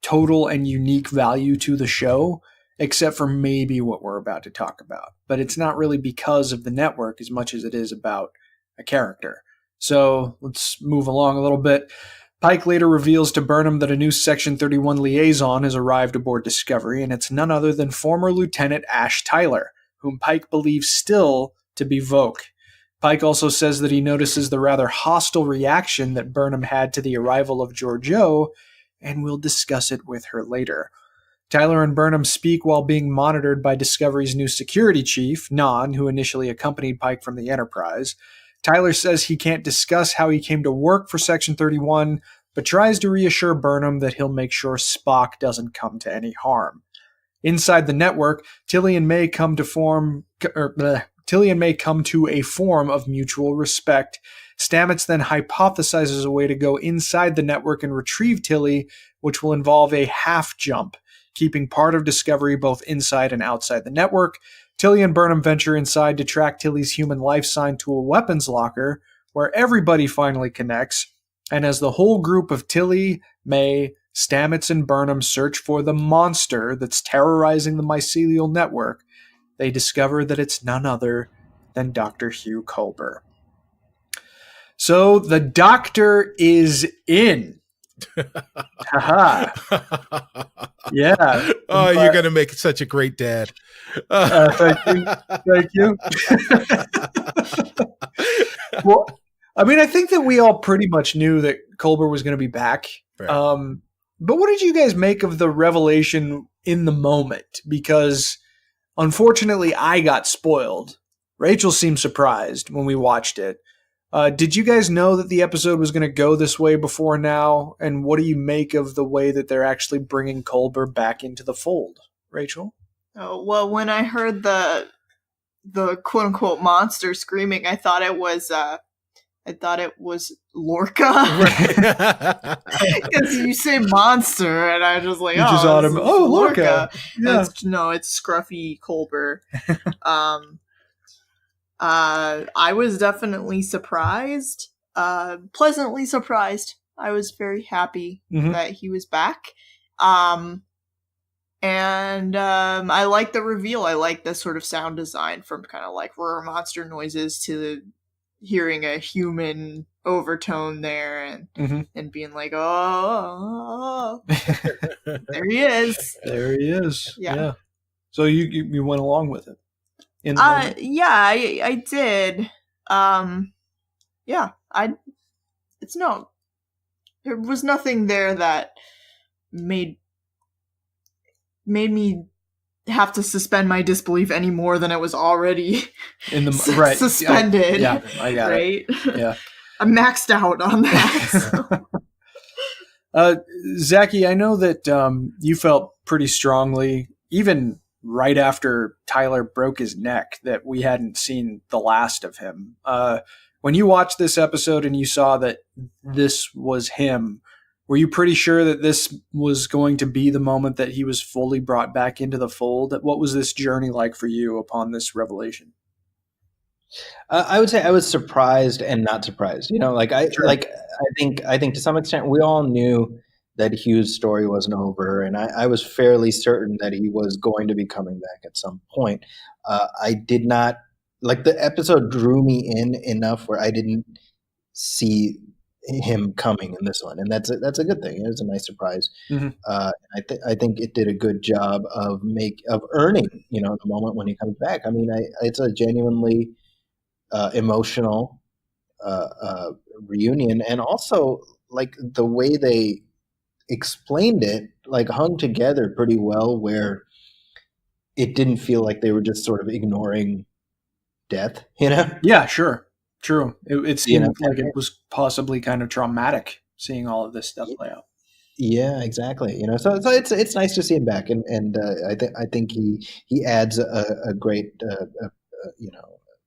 total and unique value to the show, except for maybe what we're about to talk about. But it's not really because of the network as much as it is about a character. So let's move along a little bit. Pike later reveals to Burnham that a new Section 31 liaison has arrived aboard Discovery, and it's none other than former Lieutenant Ash Tyler, whom Pike believes still to be Voq. Pike also says that he notices the rather hostile reaction that Burnham had to the arrival of Georgiou, and will discuss it with her later. Tyler and Burnham speak while being monitored by Discovery's new security chief, Nan, who initially accompanied Pike from the Enterprise. Tyler says he can't discuss how he came to work for Section 31, but tries to reassure Burnham that he'll make sure Spock doesn't come to any harm. Inside the network, Tilly and May come to a form of mutual respect, Stamets then hypothesizes a way to go inside the network and retrieve Tilly, which will involve a half jump, keeping part of Discovery both inside and outside the network. Tilly and Burnham venture inside to track Tilly's human life sign to a weapons locker, where everybody finally connects, and as the whole group of Tilly, May, Stamets, and Burnham search for the monster that's terrorizing the mycelial network, they discover that it's none other than Dr. Hugh Culber. So the Doctor is in. Haha. Yeah. Oh, you're going to make such a great dad. Thank you. Thank you. Well, I mean, I think that we all pretty much knew that Culber was going to be back. Right. But what did you guys make of the revelation in the moment? Because unfortunately, I got spoiled. Rachel seemed surprised when we watched it. Did you guys know that the episode was going to go this way before now? And what do you make of the way that they're actually bringing Culber back into the fold? Rachel? Oh, well, when I heard the quote unquote monster screaming, I thought it was Lorca. Because you say monster, and I was just like, Lorca. Yeah. It's Scruffy Culber. I was definitely surprised, pleasantly surprised. I was very happy that he was back. And I like the reveal. I like the sort of sound design from kind of like roar monster noises to hearing a human overtone there and being like, oh, there he is. There he is. Yeah. So you went along with it. Yeah, I did. There was nothing there that made me have to suspend my disbelief any more than it was already in the suspended. Yeah, I got right? it. Yeah. I'm maxed out on that. So. Zaki, I know that you felt pretty strongly, even right after Tyler broke his neck, that we hadn't seen the last of him. When you watched this episode and you saw that this was him, were you pretty sure that this was going to be the moment that he was fully brought back into the fold? What was this journey like for you upon this revelation? I would say I was surprised and not surprised. I think to some extent we all knew that Hugh's story wasn't over, and I was fairly certain that he was going to be coming back at some point. I did not the episode drew me in enough where I didn't see him coming in this one, and that's a good thing. It was a nice surprise. I think it did a good job of earning the moment when he comes back. I mean, it's a genuinely emotional reunion, and also the way they explained it hung together pretty well, where it didn't feel like they were just sort of ignoring death, Yeah, sure. True. It seemed like it was possibly kind of traumatic seeing all of this stuff play out. Yeah, exactly. So it's nice to see him back, and I think he adds a great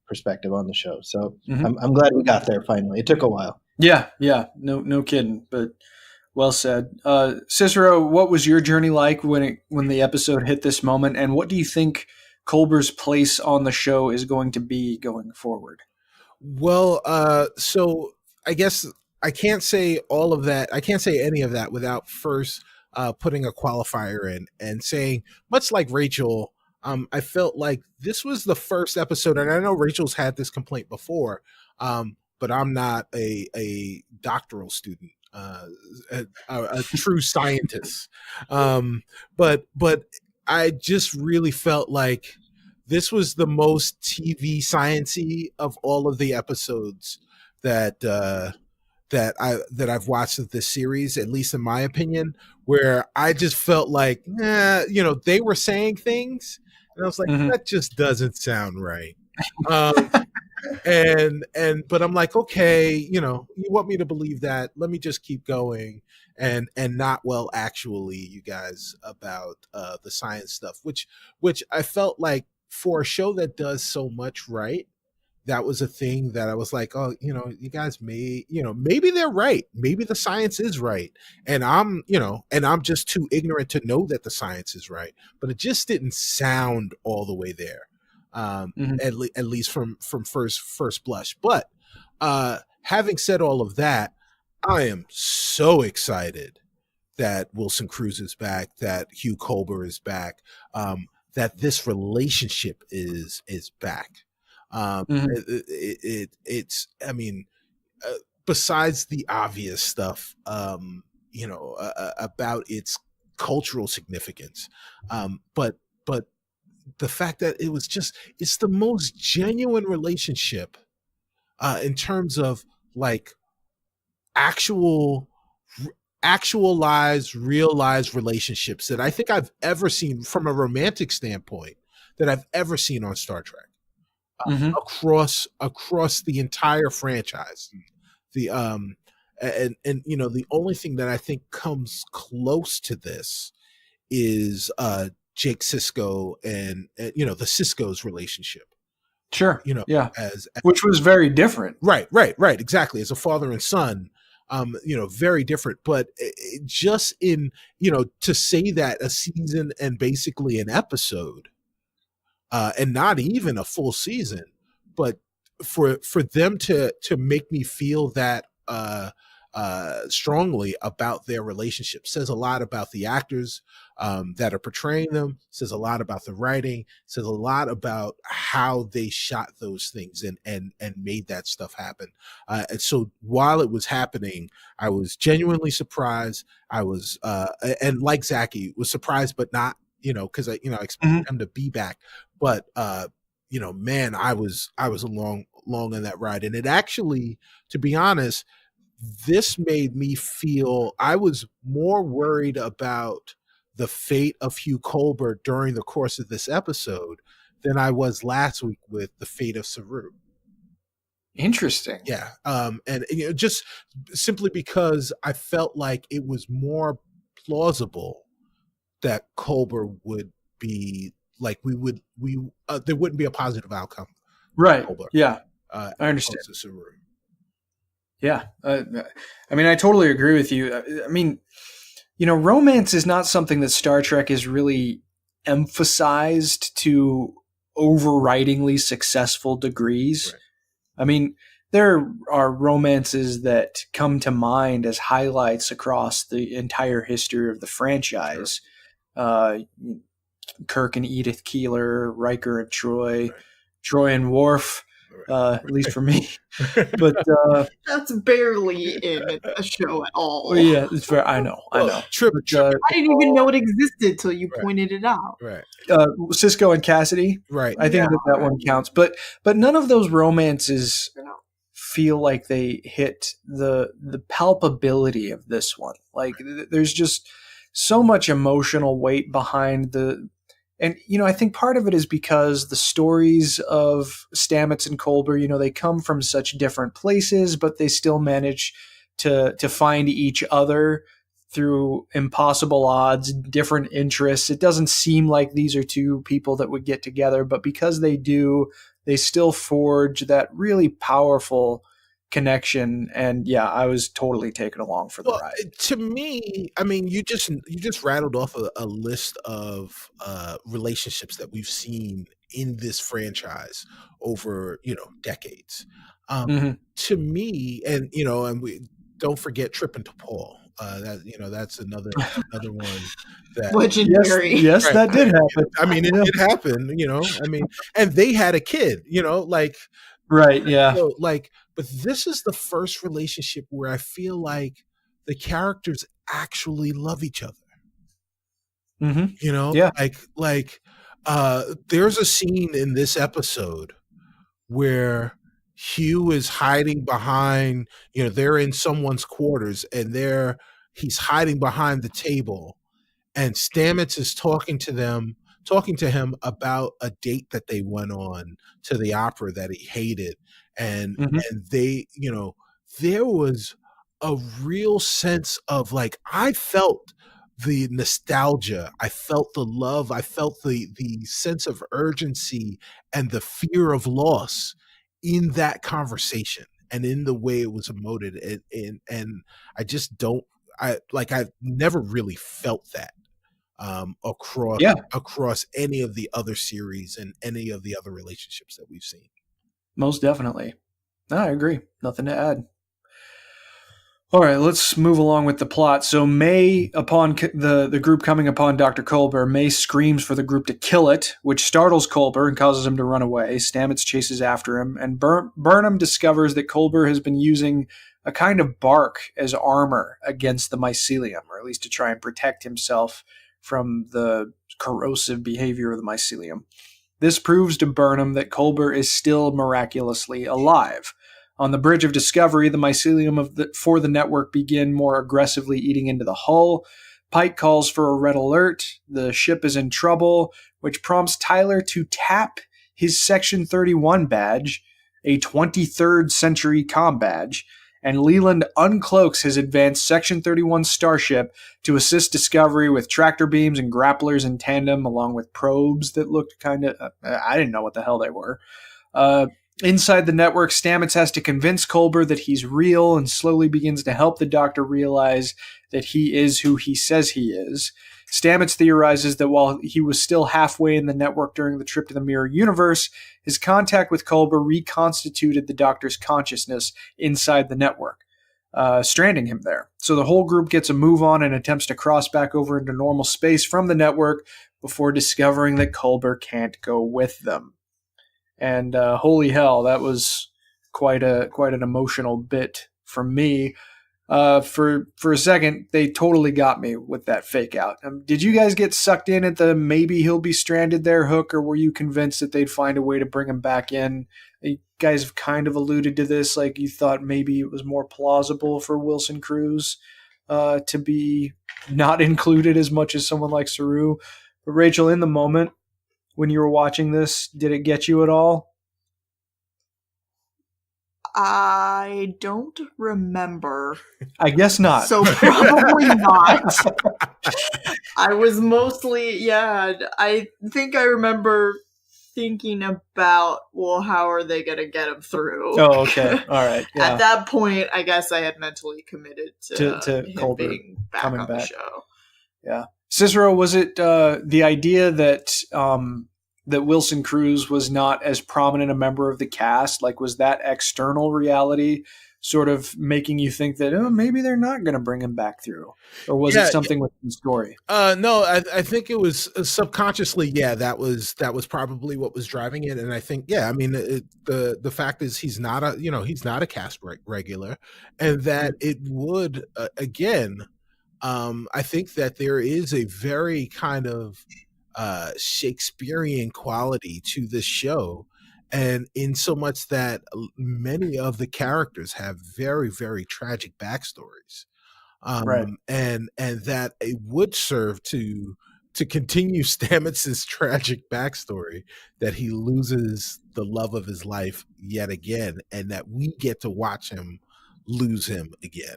perspective on the show. So I'm glad we got there finally. It took a while. Yeah, no kidding, but well said. Cicero, what was your journey like when the episode hit this moment, and what do you think Culber's place on the show is going to be going forward? Well, so I guess I can't say all of that. I can't say any of that without first putting a qualifier in and saying, much like Rachel, I felt like this was the first episode, and I know Rachel's had this complaint before, but I'm not a doctoral student, a true scientist. But I just really felt like this was the most TV science-y of all of the episodes that I've watched of this series, at least in my opinion, where I just felt like, they were saying things, and I was like, that just doesn't sound right. But I'm like, okay, you want me to believe that? Let me just keep going and not, well, actually, you guys, about the science stuff, which I felt like for a show that does so much right, that was a thing that I was like, oh, you guys maybe they're right. Maybe the science is right. And I'm just too ignorant to know that the science is right. But it just didn't sound all the way there. At least from first blush. But having said all of that, I am so excited that Wilson Cruz is back, that Hugh Culber is back, that this relationship is back. It's I mean, besides the obvious stuff, about its cultural significance, but the fact that it's the most genuine relationship in terms of like actualized, realized relationships that I think I've ever seen from a romantic standpoint that I've ever seen on Star Trek. Across the entire franchise. The the only thing that I think comes close to this is Jake Sisko and the Sisko's relationship. Sure. Yeah. Which was very different. Right. Exactly. As a father and son, very different, but just in, to say that a season and basically an episode, and not even a full season, but for them to make me feel that strongly about their relationship says a lot about the actors that are portraying them, says a lot about the writing, says a lot about how they shot those things and made that stuff happen. And so while it was happening, I was genuinely surprised. I was and like Zaki was surprised, but not, because I expected him to be back. But man, I was along in that ride, and it actually, to be honest, this made me feel I was more worried about the fate of Hugh Culber during the course of this episode than I was last week with the fate of Saru. Interesting. Yeah. And just simply because I felt like it was more plausible that Culber would be like, there wouldn't be a positive outcome. Right. Culber, yeah. I understand. Saru. Yeah. I mean, I totally agree with you. I mean, romance is not something that Star Trek is really emphasized to overridingly successful degrees. Right. I mean, there are romances that come to mind as highlights across the entire history of the franchise. Sure. Kirk and Edith Keeler, Riker and Troy, right. Troy and Worf. At least for me, but that's barely in a show at all. Well, yeah, it's fair. I know. I didn't even know it existed till you pointed it out. Right. Sisko and Cassidy. Right. I think that one counts, but none of those romances feel like they hit the palpability of this one. Like there's just so much emotional weight behind and, I think part of it is because the stories of Stamets and Culber, they come from such different places, but they still manage to find each other through impossible odds, different interests. It doesn't seem like these are two people that would get together, but because they do, they still forge that really powerful connection. And yeah, I was totally taken along for the ride. To me, I mean, you just rattled off a list of relationships that we've seen in this franchise over decades. To me, and we don't forget Trip and T'Pol. That's another one that legendary. Yes, right. That did happen. I mean, it did happen. I mean, and they had a kid. Right. Yeah. So, but this is the first relationship where I feel like the characters actually love each other. Yeah. There's a scene in this episode where Hugh is hiding behind, they're in someone's quarters and he's hiding behind the table, and Stamets is talking to him about a date that they went on to the opera that he hated. And they, there was a real sense of I felt the nostalgia, I felt the love, I felt the sense of urgency and the fear of loss in that conversation and in the way it was emoted, and I just don't, I've never really felt that across any of the other series and any of the other relationships that we've seen. Most definitely. No, I agree. Nothing to add. All right, let's move along with the plot. So May, upon the group coming upon Dr. Culber, May screams for the group to kill it, which startles Culber and causes him to run away. Stamets chases after him, and Burnham discovers that Culber has been using a kind of bark as armor against the mycelium, or at least to try and protect himself from the corrosive behavior of the mycelium. This proves to Burnham that Culber is still miraculously alive. On the Bridge of Discovery, the mycelium for the network begin more aggressively eating into the hull. Pike calls for a red alert. The ship is in trouble, which prompts Tyler to tap his Section 31 badge, a 23rd century comm badge, and Leland uncloaks his advanced Section 31 starship to assist Discovery with tractor beams and grapplers in tandem, along with probes that looked kind of... I didn't know what the hell they were. Inside the network, Stamets has to convince Culber that he's real and slowly begins to help the Doctor realize that he is who he says he is. Stamets theorizes that while he was still halfway in the network during the trip to the Mirror Universe, his contact with Culber reconstituted the Doctor's consciousness inside the network, stranding him there. So the whole group gets a move on and attempts to cross back over into normal space from the network before discovering that Culber can't go with them. And holy hell, that was quite an emotional bit for me. For a second, they totally got me with that fake out. Did you guys get sucked in at the maybe he'll be stranded there hook, or were you convinced that they'd find a way to bring him back in? You guys have kind of alluded to this, like you thought maybe it was more plausible for Wilson Cruz to be not included as much as someone like Saru. But Rachel, in the moment, when you were watching this, did it get you at all? I don't remember. I guess not. So probably not. I was mostly, I think I remember thinking about, well, how are they going to get him through? Oh, okay. All right. Yeah. At that point, I guess I had mentally committed to him Culber being back on the show. Yeah. Cicero, was it the idea that that Wilson Cruz was not as prominent a member of the cast? Like, was that external reality sort of making you think that maybe they're not going to bring him back through, or was it something with the story? No, I think it was subconsciously. Yeah, that was probably what was driving it, and I think I mean the fact is he's not a cast regular, and that it would again. I think that there is a very kind of Shakespearean quality to this show, and in so much that many of the characters have very, very tragic backstories, right. and that it would serve to continue Stamets' tragic backstory, that he loses the love of his life yet again, and that we get to watch him lose him again.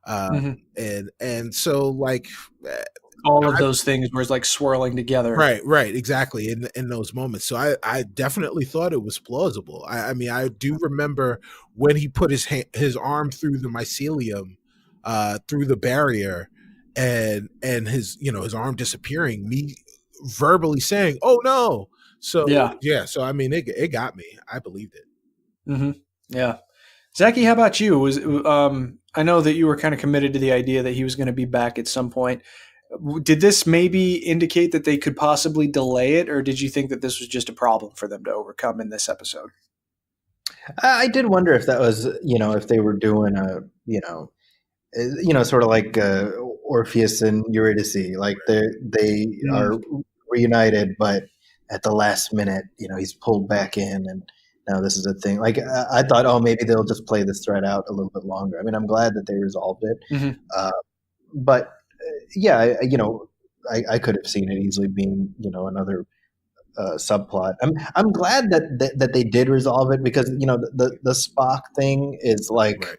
And so like all of those things were like swirling together. Right, exactly. In those moments. So I definitely thought it was plausible. I mean, I do remember when he put his arm through the mycelium, through the barrier, and his arm disappearing, me verbally saying, "Oh no." So so I mean, it got me. I believed it. Mm-hmm. Yeah. Zaki, how about you? I know that you were kind of committed to the idea that he was going to be back at some point. Did this maybe indicate that they could possibly delay it, or did you think that this was just a problem for them to overcome in this episode? I did wonder if that was, if they were doing sort of like Orpheus and Eurydice, like they are reunited, but at the last minute, he's pulled back in, and now this is a thing. Like I thought, maybe they'll just play this thread out a little bit longer. I mean, I'm glad that they resolved it, but I could have seen it easily being, another subplot. I'm glad that they did resolve it, because the Spock thing is like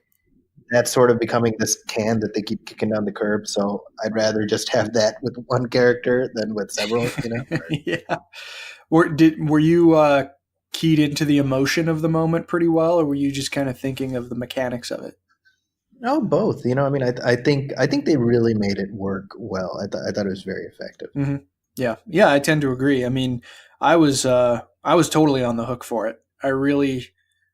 that's sort of becoming this can that they keep kicking down the curb. So I'd rather just have that with one character than with several. Yeah. Were you keyed into the emotion of the moment pretty well, or were you just kind of thinking of the mechanics of it? No, both. I think they really made it work well. I thought it was very effective. Mm-hmm. Yeah, I tend to agree. I mean, I was totally on the hook for it. I really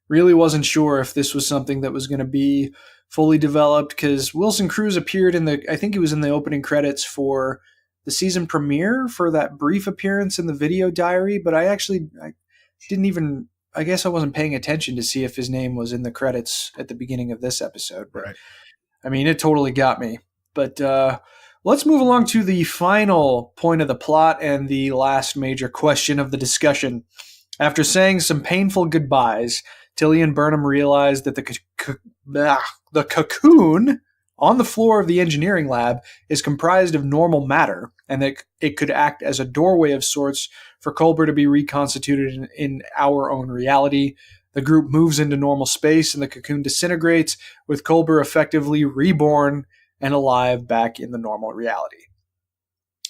wasn't sure if this was something that was going to be fully developed, because Wilson Cruz appeared I think he was in the opening credits for the season premiere for that brief appearance in the video diary, but I didn't even, I guess I wasn't paying attention to see if his name was in the credits at the beginning of this episode. But, right. I mean, it totally got me. But let's move along to the final point of the plot and the last major question of the discussion. After saying some painful goodbyes, Tilly and Burnham realize that the cocoon on the floor of the engineering lab is comprised of normal matter, and that it could act as a doorway of sorts for Culber to be reconstituted in our own reality. The group moves into normal space, and the cocoon disintegrates, with Culber effectively reborn and alive back in the normal reality.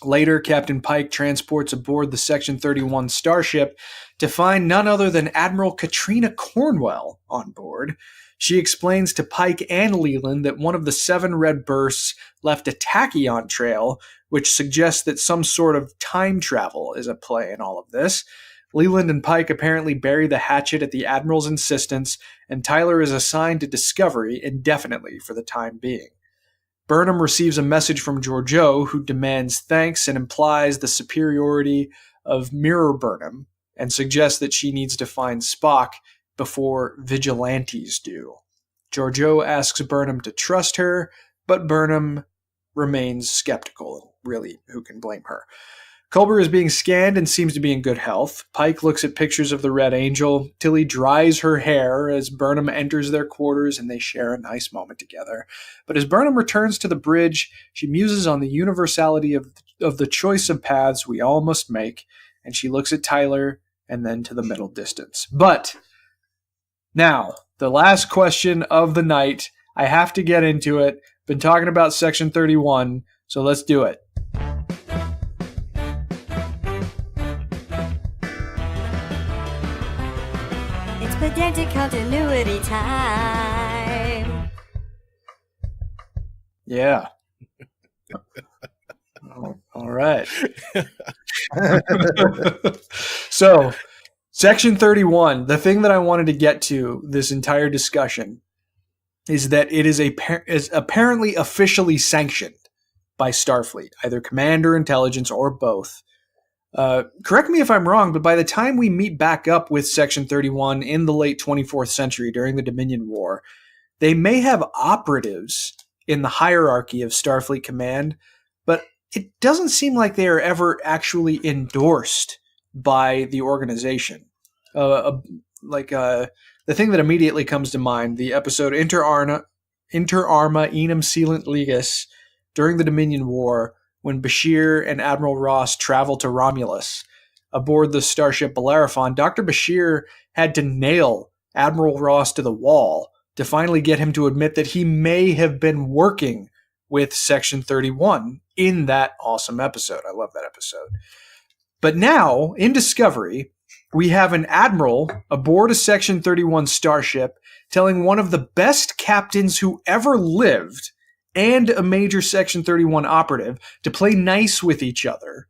Later, Captain Pike transports aboard the Section 31 starship to find none other than Admiral Katrina Cornwell on board. She explains to Pike and Leland that one of the 7 red bursts left a tachyon trail, which suggests that some sort of time travel is at play in all of this. Leland and Pike apparently bury the hatchet at the Admiral's insistence, and Tyler is assigned to Discovery indefinitely for the time being. Burnham receives a message from Georgiou, who demands thanks and implies the superiority of Mirror Burnham, and suggests that she needs to find Spock before vigilantes do. Georgiou asks Burnham to trust her, but Burnham remains skeptical. Really, who can blame her? Culber is being scanned and seems to be in good health. Pike looks at pictures of the Red Angel. Tilly dries her hair as Burnham enters their quarters, and they share a nice moment together. But as Burnham returns to the bridge, she muses on the universality of the choice of paths we all must make, and she looks at Tyler and then to the middle distance. But now, the last question of the night. I have to get into it. Been talking about Section 31, so let's do it. It's pedantic continuity time. Yeah. All right. So, Section 31, the thing that I wanted to get to this entire discussion is that it is apparently officially sanctioned by Starfleet, either command or intelligence or both. Correct me if I'm wrong, but by the time we meet back up with Section 31 in the late 24th century during the Dominion War, they may have operatives in the hierarchy of Starfleet Command, but it doesn't seem like they are ever actually endorsed by the organization. The thing that immediately comes to mind, the episode Inter Arma Enum Sealant Legis during the Dominion War, when Bashir and Admiral Ross travel to Romulus aboard the starship Bellerophon. Dr. Bashir had to nail Admiral Ross to the wall to finally get him to admit that he may have been working with Section 31 in that awesome episode. I love that episode. But now, in Discovery, we have an admiral aboard a Section 31 starship telling one of the best captains who ever lived and a major Section 31 operative to play nice with each other.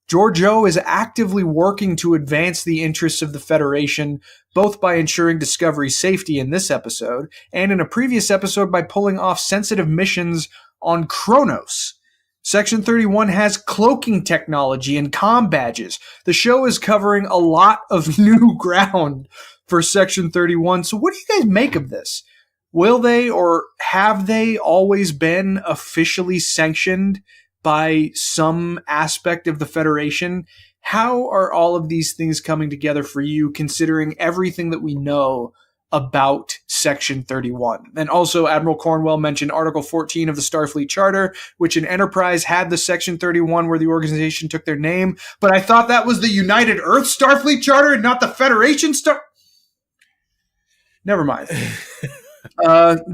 Georgiou is actively working to advance the interests of the Federation, both by ensuring Discovery's safety in this episode, and in a previous episode by pulling off sensitive missions on Kronos. Section 31 has cloaking technology and comm badges. The show is covering a lot of new ground for Section 31. So what do you guys make of this? Will they or have they always been officially sanctioned by some aspect of the Federation? How are all of these things coming together for you, considering everything that we know about Section 31? And also, Admiral Cornwell mentioned Article 14 of the Starfleet Charter, which in Enterprise had the Section 31 where the organization took their name, but I thought that was the United Earth Starfleet Charter and not the Federation Never mind.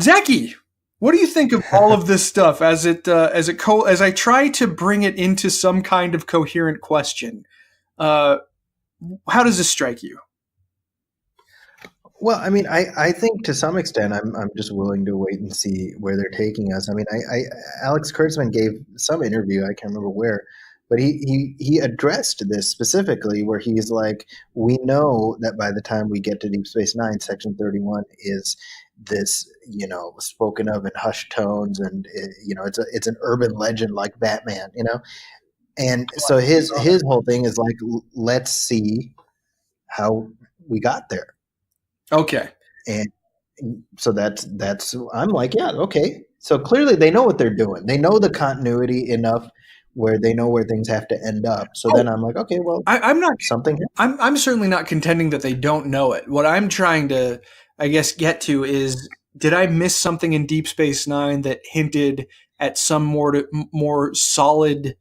Zaki, what do you think of all of this stuff as I try to bring it into some kind of coherent question? How does this strike you? Well, I mean, I think to some extent, I'm just willing to wait and see where they're taking us. I mean, Alex Kurtzman gave some interview, I can't remember where, but he addressed this specifically, where he's like, we know that by the time we get to Deep Space Nine, Section 31 is this, spoken of in hushed tones, and it's an urban legend like Batman, and so his whole thing is like, let's see how we got there. Okay. And so that's I'm like, yeah, okay. So clearly they know what they're doing. They know the continuity enough where they know where things have to end up. So then I'm like, okay, well, I'm not something. I'm certainly not contending that they don't know it. What I'm trying to, I guess, get to is, did I miss something in Deep Space Nine that hinted at some more solid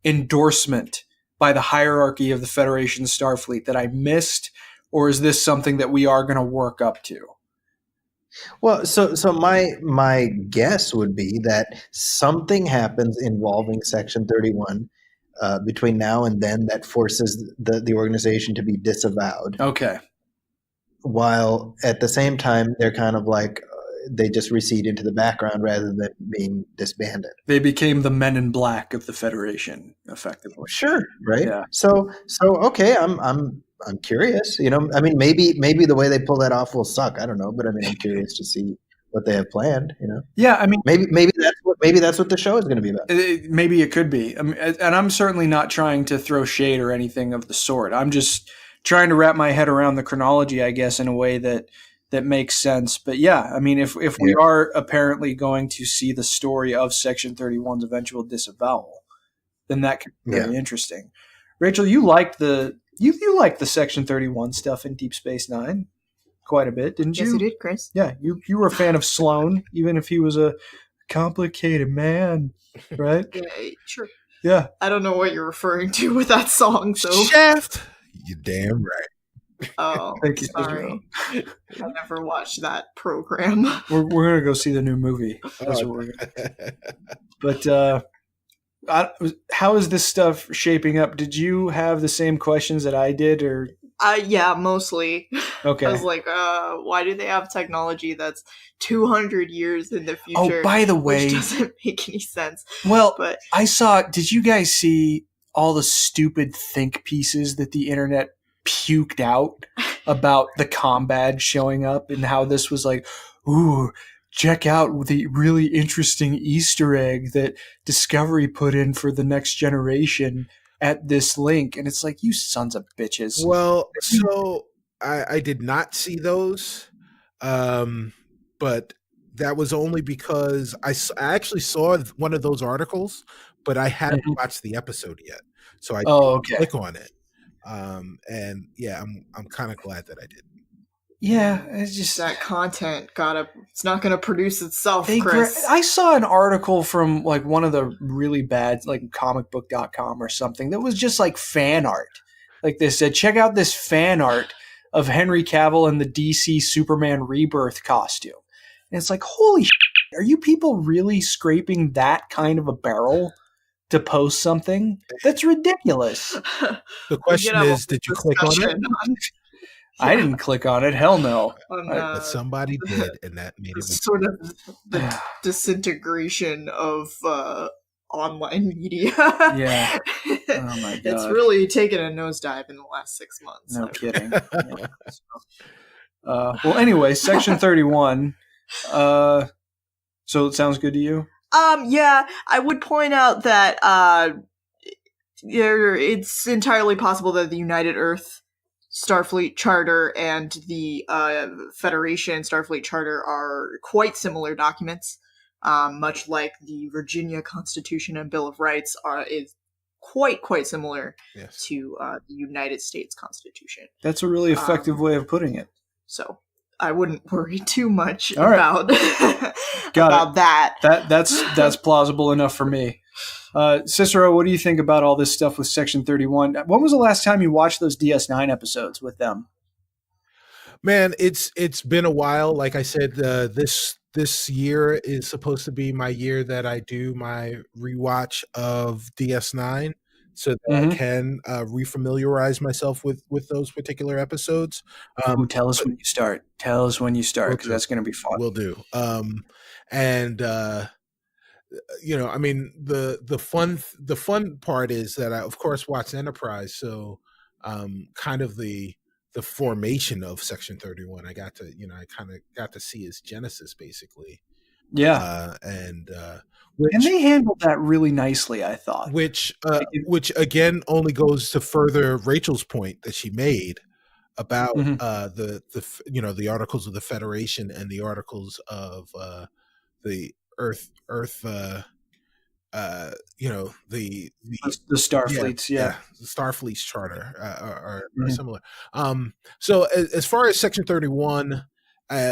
endorsement by the hierarchy of the Federation Starfleet that I missed? Or is this something that we are going to work up to? Well, so my guess would be that something happens involving Section 31 between now and then that forces the organization to be disavowed. Okay. While at the same time, they're kind of like, they just recede into the background rather than being disbanded. They became the Men in Black of the Federation, effectively. Sure, right? Yeah. So okay, I'm curious. I mean, maybe the way they pull that off will suck. I don't know, but I mean, I'm curious to see what they have planned. Yeah, I mean, maybe that's what the show is going to be about. Maybe it could be. I mean, and I'm certainly not trying to throw shade or anything of the sort. I'm just trying to wrap my head around the chronology, I guess, in a way that makes sense. But yeah, I mean, if we are apparently going to see the story of Section 31's eventual disavowal, then that could be very interesting. Rachel, you liked the Section 31 stuff in Deep Space Nine quite a bit, didn't you? Yes, you did, Chris. Yeah, you were a fan of Sloan, even if he was a complicated man, right? Yeah, sure. Yeah. I don't know what you're referring to with that song, so. Shaft! You're damn right. Oh, Thank you, sorry. I never watched that program. We're going to go see the new movie. That's what we're gonna. But how is this stuff shaping up? Did you have the same questions that I did, or? Yeah, mostly. Okay. I was like, why do they have technology that's 200 years in the future? Oh, by the way, which doesn't make any sense. Well, but did you guys see all the stupid think pieces that the internet puked out about the comm badge showing up and how this was like, ooh, check out the really interesting Easter egg that Discovery put in for the next generation at this link? And it's like, you sons of bitches. Well, so I did not see those, but that was only because I actually saw one of those articles, but I hadn't watched the episode yet, so I didn't click on it. And yeah, I'm kind of glad that I did. Yeah, it's just that content it's not gonna produce itself, Chris. I saw an article from like one of the really bad, like comicbook.com or something, that was just like fan art. Like they said, check out this fan art of Henry Cavill in the DC Superman Rebirth costume. And it's like, holy shit, are you people really scraping that kind of a barrel to post something? That's ridiculous. The question is, did you click on it? I didn't click on it. Hell no. But somebody did, and that made it sort of the disintegration of online media. Yeah. Oh my god. It's really taken a nosedive in the last 6 months. No kidding. Well, anyway, Section 31. So it sounds good to you? Yeah, I would point out that it's entirely possible that the United Earth Starfleet Charter and the Federation Starfleet Charter are quite similar documents, much like the Virginia Constitution and Bill of Rights is quite similar to the United States Constitution. That's a really effective way of putting it. So I wouldn't worry too much about that. That's plausible enough for me. Cicero, what do you think about all this stuff with Section 31? When was the last time you watched those DS9 episodes with them? Man, it's been a while. Like I said, this year is supposed to be my year that I do my rewatch of DS9. so that I can refamiliarize myself with those particular episodes. Tell us when you start. Tell us when you start, because that's going to be fun. Will do. And I mean, the fun part is that I, of course, watched Enterprise, so kind of the formation of Section 31. I kind of got to see its genesis, basically. Yeah, and they handled that really nicely, I thought. Which again only goes to further Rachel's point that she made about the Articles of the Federation and the Articles of the Earth the Starfleet's the Starfleet's charter are similar. So as far as Section 31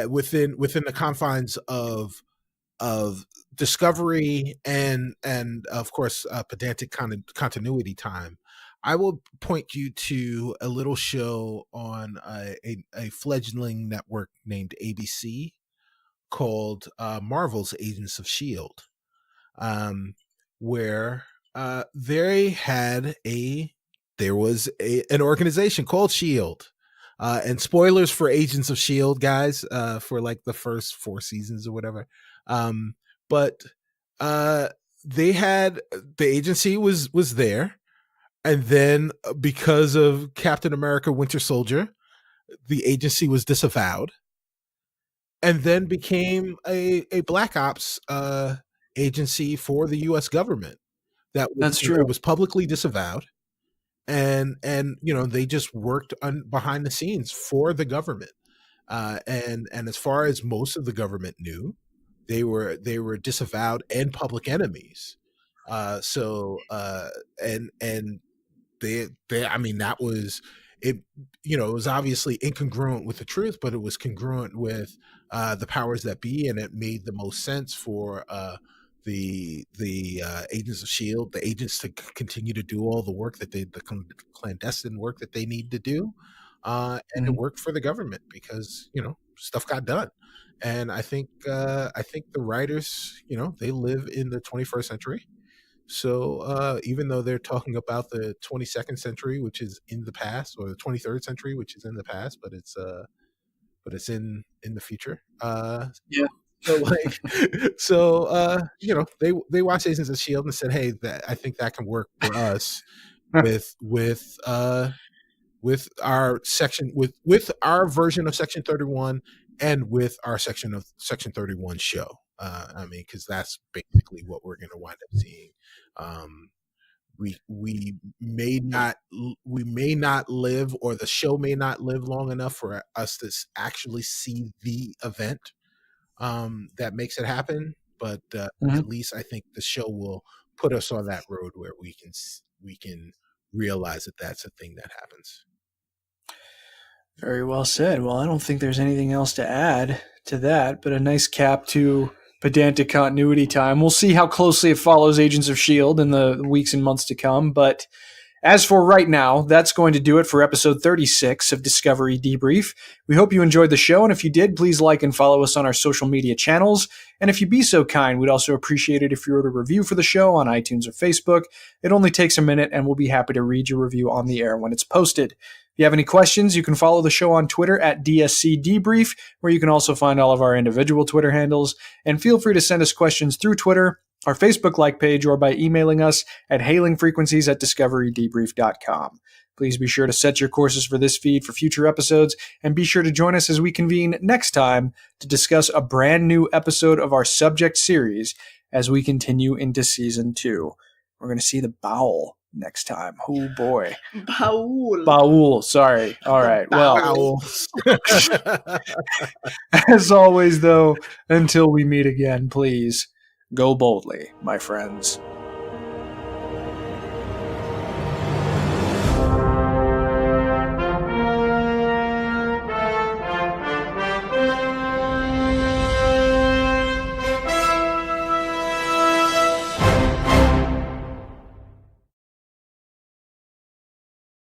within the confines of Discovery and of course pedantic continuity time, I will point you to a little show on a fledgling network named ABC called Marvel's Agents of S.H.I.E.L.D., where there was an organization called S.H.I.E.L.D., and spoilers for Agents of S.H.I.E.L.D., guys, for like the first 4 seasons or whatever. But they had, the agency was there. And then because of Captain America Winter Soldier, the agency was disavowed and then became a Black Ops agency for the U.S. government. That's true. It was publicly disavowed. And they just worked behind the scenes for the government. And as far as most of the government knew, they were disavowed and public enemies. I mean, that was it. It was obviously incongruent with the truth, but it was congruent with the powers that be, and it made the most sense for the agents of S.H.I.E.L.D., the agents to continue to do all the work that the clandestine work that they need to do, and it worked for the government because stuff got done. And I think the writers, they live in the 21st century. So even though they're talking about the 22nd century, which is in the past, or the 23rd century, which is in the past, but it's in the future. They watched Agents of S.H.I.E.L.D. and said, "Hey, I think that can work for us with our section, with our version of Section 31, and with our section of Section 31 show." I mean, because that's basically what we're going to wind up seeing. We may not live, or the show may not live long enough for us to actually see the event that makes it happen. But at least I think the show will put us on that road where we can realize that that's a thing that happens. Very well said. Well, I don't think there's anything else to add to that, but a nice cap to pedantic continuity time. We'll see how closely it follows Agents of S.H.I.E.L.D. in the weeks and months to come. But as for right now, that's going to do it for episode 36 of Discovery Debrief. We hope you enjoyed the show, and if you did, please like and follow us on our social media channels. And if you'd be so kind, we'd also appreciate it if you wrote a review for the show on iTunes or Facebook. It only takes a minute, and we'll be happy to read your review on the air when it's posted. If you have any questions, you can follow the show on Twitter at DSC Debrief, where you can also find all of our individual Twitter handles. And feel free to send us questions through Twitter, our Facebook like page, or by emailing us at hailingfrequencies@discoverydebrief.com. Please be sure to set your courses for this feed for future episodes, and be sure to join us as we convene next time to discuss a brand new episode of our subject series as we continue into Season 2. We're going to see the bowel next time. Oh boy. Baul. Sorry. All right. Well, as always, though, until we meet again, please go boldly, my friends.